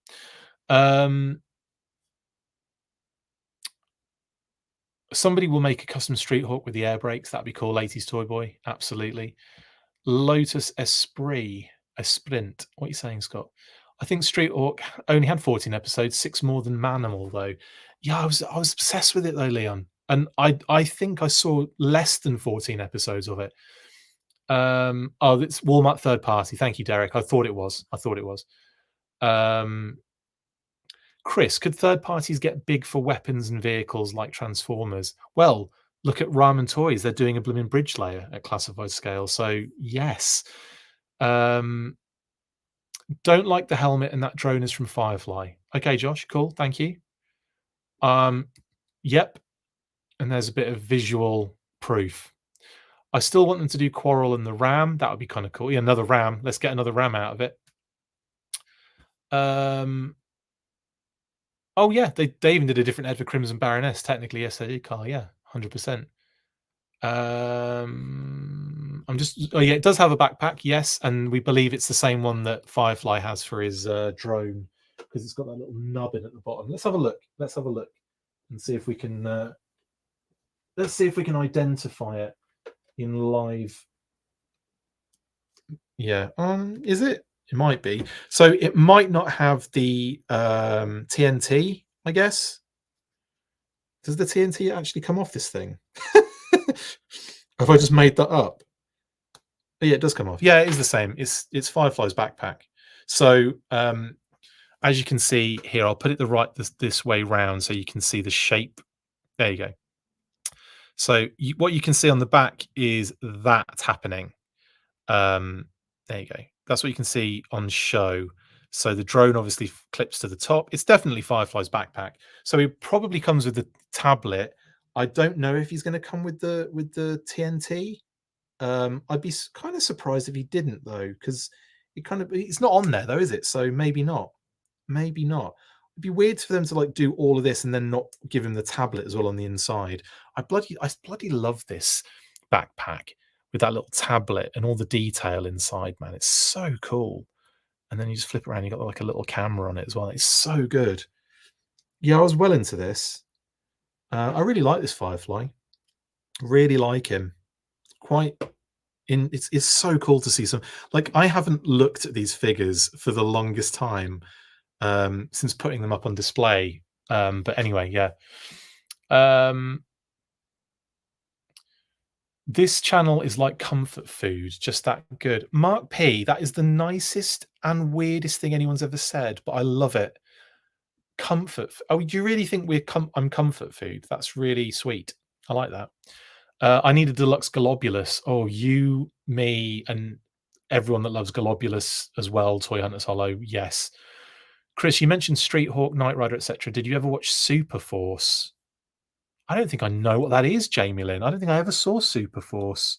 Speaker 1: Somebody will make a custom Street Hawk with the air brakes. That'd be cool. 80s Toy Boy. Absolutely. Lotus Esprit, a sprint. What are you saying, Scott? I think Street Hawk only had 14 episodes, 6 more than Manimal, though. Yeah, I was obsessed with it though, Leon. And I think I saw less than 14 episodes of it. Oh, it's Walmart third party. Thank you, Derek. I thought it was. I thought it was. Um, Chris, could third parties get big for weapons and vehicles like Transformers? Well, look at Ramen Toys. They're doing a blooming bridge layer at classified scale. So yes. Um, don't like the helmet, and that drone is from Firefly. Okay, Josh, cool. Thank you. Yep. And there's a bit of visual proof. I still want them to do Quarrel and the Ram. That would be kind of cool. Yeah, another Ram. Let's get another Ram out of it. Oh yeah, they even did a different head for Crimson Baroness. Technically, yes, they did, Carl. Yeah, 100%. I'm just. Oh yeah, it does have a backpack. Yes, and we believe it's the same one that Firefly has for his drone, because it's got that little nubbin at the bottom. Let's have a look. Let's have a look and see if we can. Let's see if we can identify it in live. Yeah. Is it? It might be. So it might not have the TNT, I guess. Does the TNT actually come off this thing? Have I just made that up? Oh, yeah, it does come off. Yeah, it is the same. It's Firefly's backpack. So as you can see here, I'll put it this way round so you can see the shape. There you go. So what you can see on the back is that happening. There you go. That's what you can see on show. So the drone obviously clips to the top. It's definitely Firefly's backpack. So he probably comes with the tablet. I don't know if he's going to come with the TNT. I'd be kind of surprised if he didn't, though, because it's not on there though, is it? So maybe not. Maybe not. It'd be weird for them to like do all of this and then not give him the tablet as well on the inside. I bloody love this backpack with that little tablet and all the detail inside, man. It's so cool. And then you just flip around, you got like a little camera on it as well. It's so good. Yeah, I was well into this. I really like this Firefly. Really like him. It's so cool to see some. Like, I haven't looked at these figures for the longest time since putting them up on display. But anyway, yeah. This channel is like comfort food, just that good. Mark P, that is the nicest and weirdest thing anyone's ever said, but I love it. Comfort. Oh, do you really think I'm comfort food? That's really sweet. I like that. I need a deluxe Globulus. Oh, you, me, and everyone that loves Globulus as well. Toy Hunters Hollow. Yes. Chris, you mentioned Street Hawk, Knight Rider, etc. Did you ever watch Super Force? I don't think I know what that is, Jamie Lynn. I don't think I ever saw Super Force.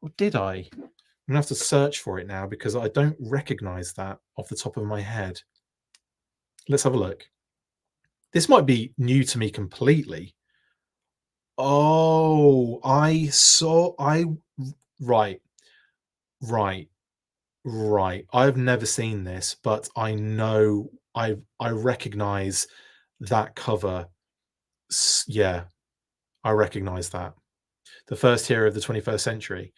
Speaker 1: Or did I? I'm going to have to search for it now because I don't recognize that off the top of my head. Let's have a look. This might be new to me completely. Oh, right. I've never seen this, but I know I recognize that cover. Yeah, I recognize that. The first hero of the 21st century.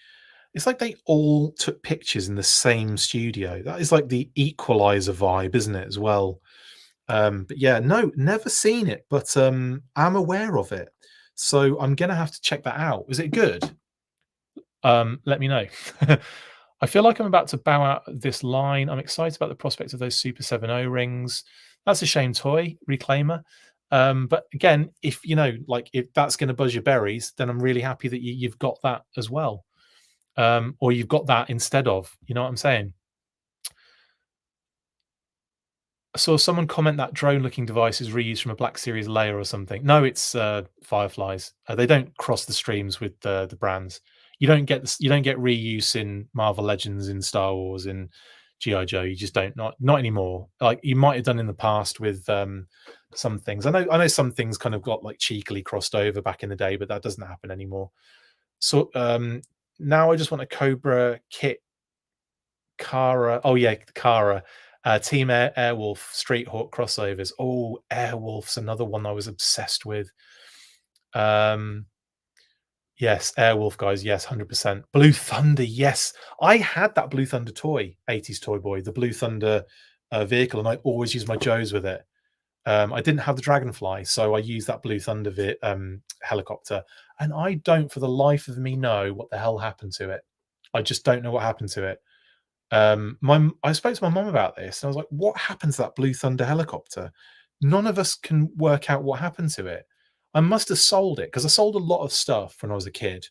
Speaker 1: It's like they all took pictures in the same studio. That is like the Equalizer vibe, isn't it, as well? But yeah, no, never seen it, but I'm aware of it. So I'm gonna have to check that out. Is it good? Let me know. I feel like I'm about to bow out this line. I'm excited about the prospect of those Super 7 O-rings. That's a shame, toy reclaimer. But again, if you know, like if that's going to buzz your berries, then I'm really happy that you've got that as well, or you've got that instead of. You know what I'm saying? I saw someone comment that drone-looking device is reused from a Black Series layer or something. No, it's Fireflies. They don't cross the streams with the brands. You don't get reuse in Marvel Legends, in Star Wars, in GI Joe. You just don't not anymore. Like you might have done in the past with some things. I know some things kind of got like cheekily crossed over back in the day, but that doesn't happen anymore. So now I just want a Cobra kit. Kara. Oh yeah, Kara. Team Airwolf, Street Hawk crossovers. Oh, Airwolf's another one I was obsessed with. Yes, Airwolf guys, yes, 100%. Blue Thunder, yes. I had that Blue Thunder toy, 80s toy boy, the Blue Thunder vehicle, and I always used my Joes with it. I didn't have the Dragonfly, so I used that Blue Thunder helicopter, and I don't for the life of me know what the hell happened to it. I just don't know what happened to it. I spoke to my mom about this, and I was like, "What happened to that Blue Thunder helicopter?" None of us can work out what happened to it. I must have sold it because I sold a lot of stuff when I was a kid,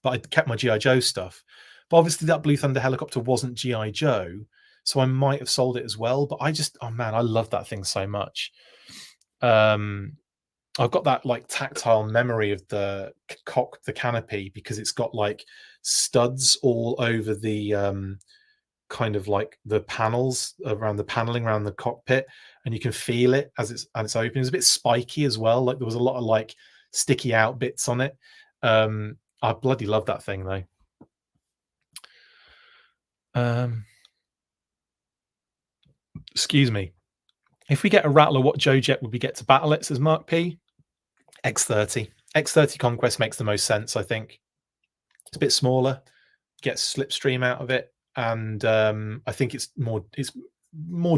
Speaker 1: but I kept my GI Joe stuff. But obviously, that Blue Thunder helicopter wasn't GI Joe, so I might have sold it as well. But oh man, I love that thing so much. Um, I've got that like tactile memory of the canopy because it's got like studs all over the kind of like the panels around the paneling around the cockpit, and you can feel it as it's open. It's a bit spiky as well. Like there was a lot of like sticky out bits on it. I bloody love that thing though. Excuse me. If we get a Rattler, what Joe Jet would we get to battle it? Says Mark P. X30. X30 Conquest makes the most sense, I think. It's a bit smaller, gets slipstream out of it, and I think it's more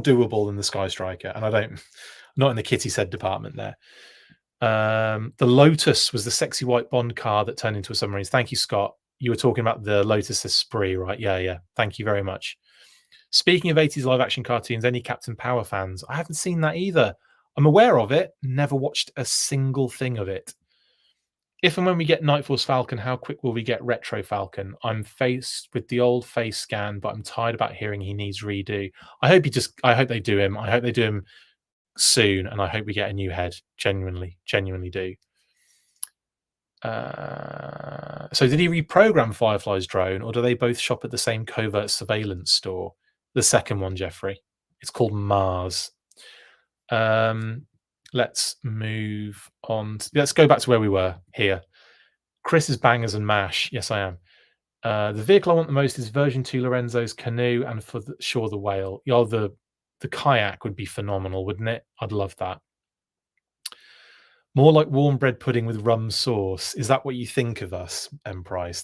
Speaker 1: doable than the Sky Striker. And I don't, not in the kitty said department there. The Lotus was the sexy white Bond car that turned into a submarine. Thank you, Scott. You were talking about the Lotus Esprit, right? Yeah. Thank you very much. Speaking of 80s live action cartoons, any Captain Power fans? I haven't seen that either. I'm aware of it, never watched a single thing of it. If and when we get Night Force Falcon, how quick will we get Retro Falcon? I'm faced with the old face scan, but I'm tired about hearing he needs redo. I hope they do him. I hope they do him soon, and I hope we get a new head. Genuinely do. So did he reprogram Firefly's drone, or do they both shop at the same covert surveillance store? The second one, Jeffrey. It's called Mars. Let's move on. Let's go back to where we were here. Chris is bangers and mash. Yes, I am. The vehicle I want the most is version 2 Lorenzo's canoe, and for sure the whale. Yeah, the kayak would be phenomenal, wouldn't it? I'd love that. More like warm bread pudding with rum sauce. Is that what you think of us, M Price?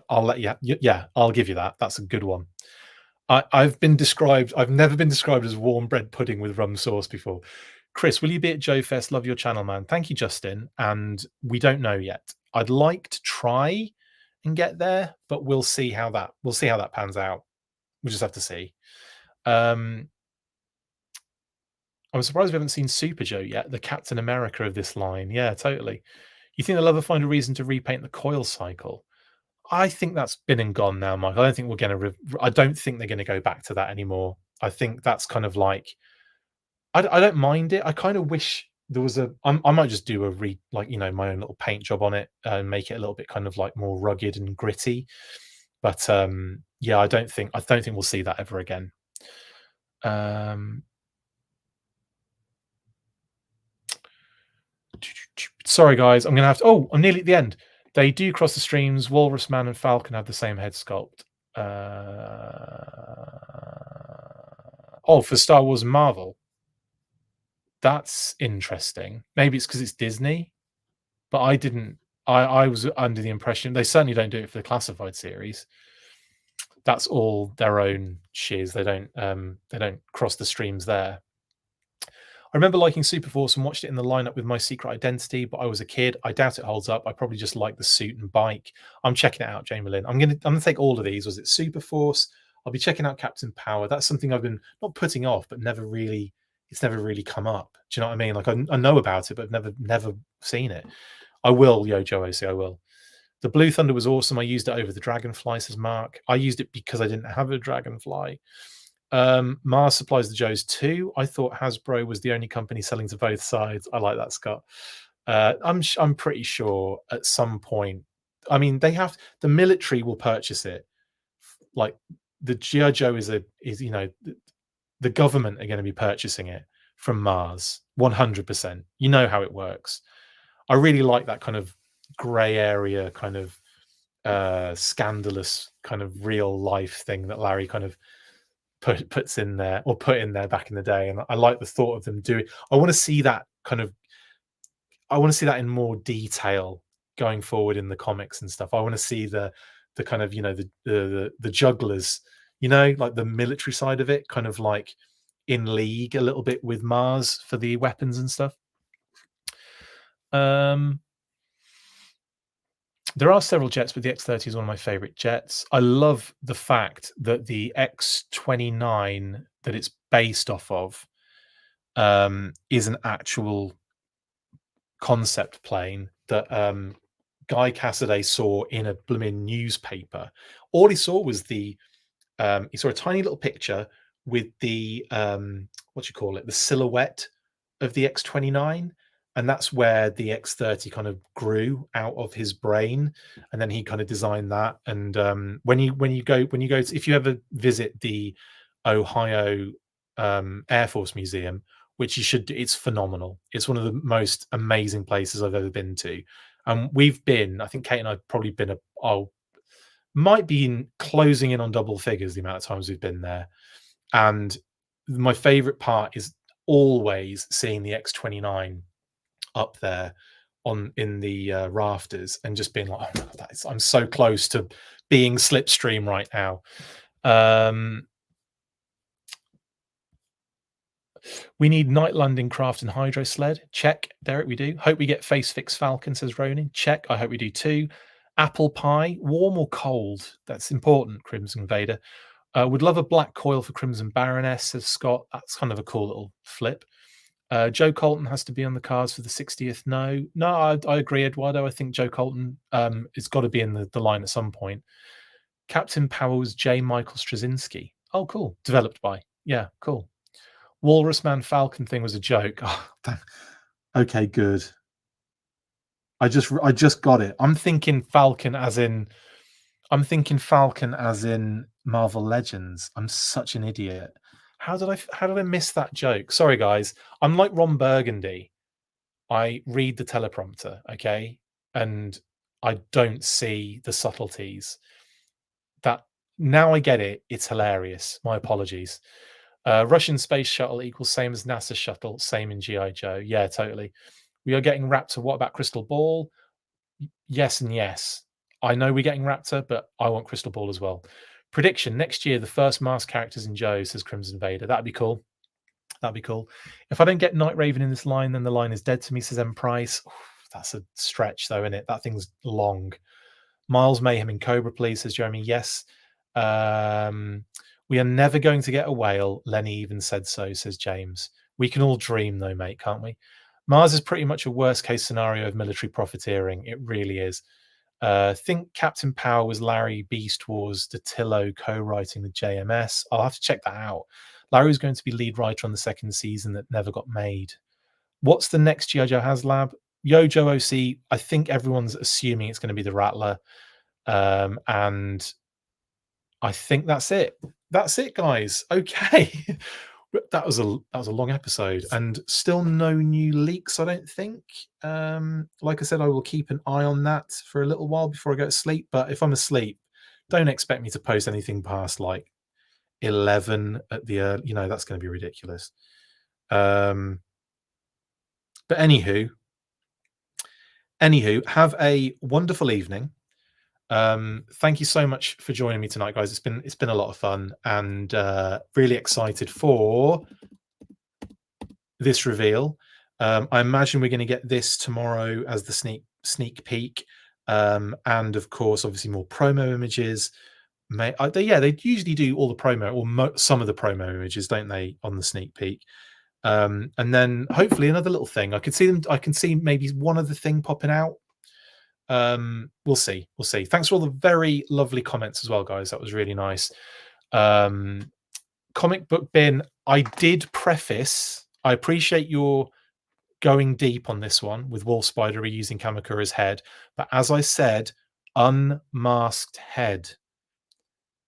Speaker 1: I'll let you. Yeah, I'll give you that. That's a good one. I've never been described as warm bread pudding with rum sauce before. Chris, will you be at Joe Fest? Love your channel, man. Thank you, Justin. And we don't know yet. I'd like to try and get there, but we'll see how that pans out. We'll just have to see. I'm surprised we haven't seen Super Joe yet, the Captain America of this line. Yeah, totally. You think they'll ever find a reason to repaint the coil cycle? I think that's been and gone now, Mike. I don't think they're going to go back to that anymore. I think that's kind of like, I don't mind it. I kind of wish there was I might just do my own little paint job on it and make it a little bit kind of like more rugged and gritty. But yeah, I don't think we'll see that ever again. Sorry, guys. I'm gonna have to. Oh, I'm nearly at the end. They do cross the streams. Walrus Man and Falcon have the same head sculpt. For Star Wars and Marvel. That's interesting. Maybe it's because it's Disney, but I didn't. I was under the impression they certainly don't do it for the classified series. That's all their own shiz. They don't cross the streams there. I remember liking Superforce and watched it in the lineup with My Secret Identity, but I was a kid. I doubt it holds up. I probably just like the suit and bike. I'm checking it out, Jamie Lynn. I'm gonna take all of these. Was it Superforce? I'll be checking out Captain Power. That's something I've been not putting off, but it's never really come up. Do you know what I mean? Like I know about it, but I've never seen it. I will, Joe OC, I will. The Blue Thunder was awesome. I used it over the Dragonfly, says Mark. I used it because I didn't have a Dragonfly. Mars supplies the Joes too. I thought Hasbro was the only company selling to both sides. I like that, Scott. I'm pretty sure at some point. I mean, the military will purchase it. Like the GI Joe is the government are going to be purchasing it from Mars 100%. You know how it works. I really like that kind of gray area, kind of scandalous, kind of real life thing that Larry kind of puts in there or put in there back in the day. And I like the thought of them doing. I want to see that in more detail going forward in the comics and stuff. I want to see the kind of, the jugglers, like the military side of it, kind of like in league a little bit with Mars for the weapons and stuff. There are several jets, but the X-30 is one of my favorite jets. I love the fact that the X-29 that it's based off of is an actual concept plane that Guy Cassaday saw in a blooming newspaper. All he saw was he saw a tiny little picture with the the silhouette of the X-29, and that's where the X-30 kind of grew out of his brain, and then he kind of designed that. And when you go if you ever visit the Ohio Air Force Museum, which you should do, it's phenomenal. It's one of the most amazing places I've ever been to. We've been, I think Kate and I've probably been might be closing in on double figures the amount of times we've been there. And my favorite part is always seeing the X-29 up there in the rafters and just being like, oh my God, I'm so close to being Slipstream right now. We need night landing craft and hydro sled. Check, Derek, we do. Hope we get face fix Falcon, says Ronin. Check, I hope we do too. Apple pie, warm or cold? That's important, Crimson Vader. Would love a black coil for Crimson Baroness, says Scott. That's kind of a cool little flip. Joe Colton has to be on the cards for the 60th. No, I agree, Eduardo. I think Joe Colton has got to be in the line at some point. Captain Powell's J. Michael Straczynski. Oh, cool. Developed by. Yeah, cool. Walrus Man Falcon thing was a joke. Oh, okay, good. I just got it. I'm thinking Falcon as in Marvel Legends. I'm such an idiot. How did I miss that joke? Sorry, guys. I'm like Ron Burgundy. I read the teleprompter, okay, and I don't see the subtleties. That now I get it. It's hilarious. My apologies. Russian space shuttle equals same as NASA shuttle, same in GI Joe. Yeah, totally. We are getting Raptor. What about Crystal Ball? Yes and yes. I know we're getting Raptor, but I want Crystal Ball as well. Prediction: next year, the first masked characters in Joe, says Crimson Vader. That'd be cool. That'd be cool. If I don't get Night Raven in this line, then the line is dead to me, says M Price. That's a stretch, though, isn't it? That thing's long. Miles Mayhem in Cobra, please, says Jeremy. Yes. We are never going to get a whale. Lenny even said so, says James. We can all dream, though, mate, can't we? Mars is pretty much a worst-case scenario of military profiteering. It really is. Think Captain Power was Larry Beast Wars Datillo co-writing the JMS. I'll have to check that out. Larry was going to be lead writer on the second season that never got made. What's the next G.I. Joe HasLab? Yojo OC, I think everyone's assuming it's going to be the Rattler. And I think that's it. That's it, guys. Okay. That was a long episode, and still no new leaks, I don't think. Like I said, I will keep an eye on that for a little while before I go to sleep. But if I'm asleep, don't expect me to post anything past like 11 at the that's going to be ridiculous. But anywho, have a wonderful evening. Thank you so much for joining me tonight, guys. It's been a lot of fun, and really excited for this reveal. I imagine we're going to get this tomorrow as the sneak peek, and of course, obviously more promo images. They usually do all the promo or some of the promo images, don't they, on the sneak peek? And then hopefully another little thing. I can see maybe one other thing popping out. We'll see. Thanks for all the very lovely comments as well, guys. That was really nice. Comic Book Bin, I did preface, I appreciate your going deep on this one with Wolf Spider reusing Kamakura's head, but as I said, unmasked head.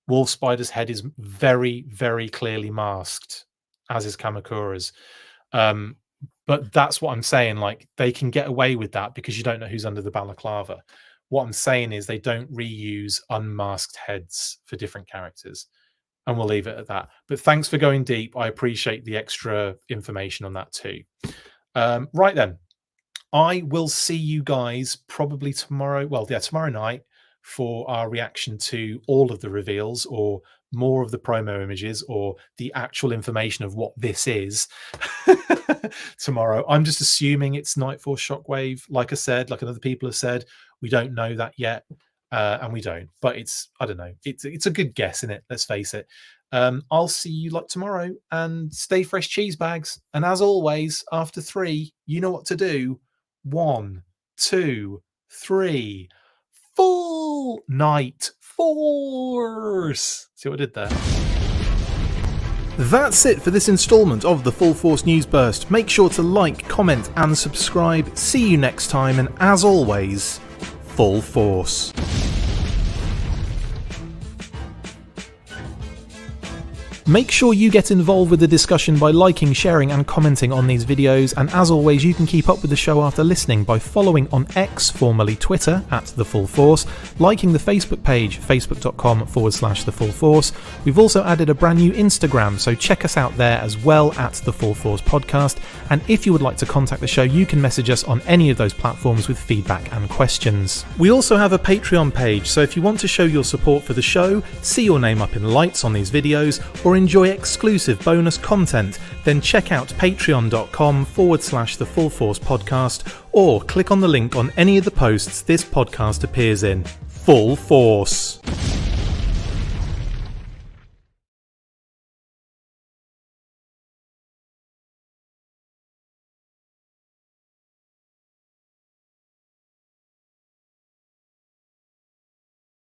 Speaker 1: Wolf Spider's head is very, very clearly masked, as is Kamakura's. But that's what I'm saying. Like, they can get away with that because you don't know who's under the balaclava. What I'm saying is they don't reuse unmasked heads for different characters. And we'll leave it at that. But thanks for going deep. I appreciate the extra information on that too. Right then. I will see you guys probably tomorrow. Well, yeah, tomorrow night for our reaction to all of the reveals or more of the promo images or the actual information of what this is tomorrow. I'm just assuming it's Nightforce Shockwave. Like I said, like other people have said, we don't know that yet. And we don't, but I don't know. It's a good guess, isn't it? Let's face it. I'll see you like tomorrow, and stay fresh, cheese bags. And as always, after 3, you know what to do. 1, 2, 3. Full night force. See what I did there? That's it for this instalment of the Full Force News Burst. Make sure to like, comment, and subscribe. See you next time, and as always, full force. Make sure you get involved with the discussion by liking, sharing and commenting on these videos, and as always you can keep up with the show after listening by following on X, formerly Twitter, @The Full Force, liking the Facebook page, facebook.com/The Full Force. We've also added a brand new Instagram, so check us out there as well, @The Full Force Podcast, and if you would like to contact the show you can message us on any of those platforms with feedback and questions. We also have a Patreon page, so if you want to show your support for the show, see your name up in lights on these videos, or enjoy exclusive bonus content, then check out patreon.com/The Full Force Podcast, or click on the link on any of the posts this podcast appears in. Full Force.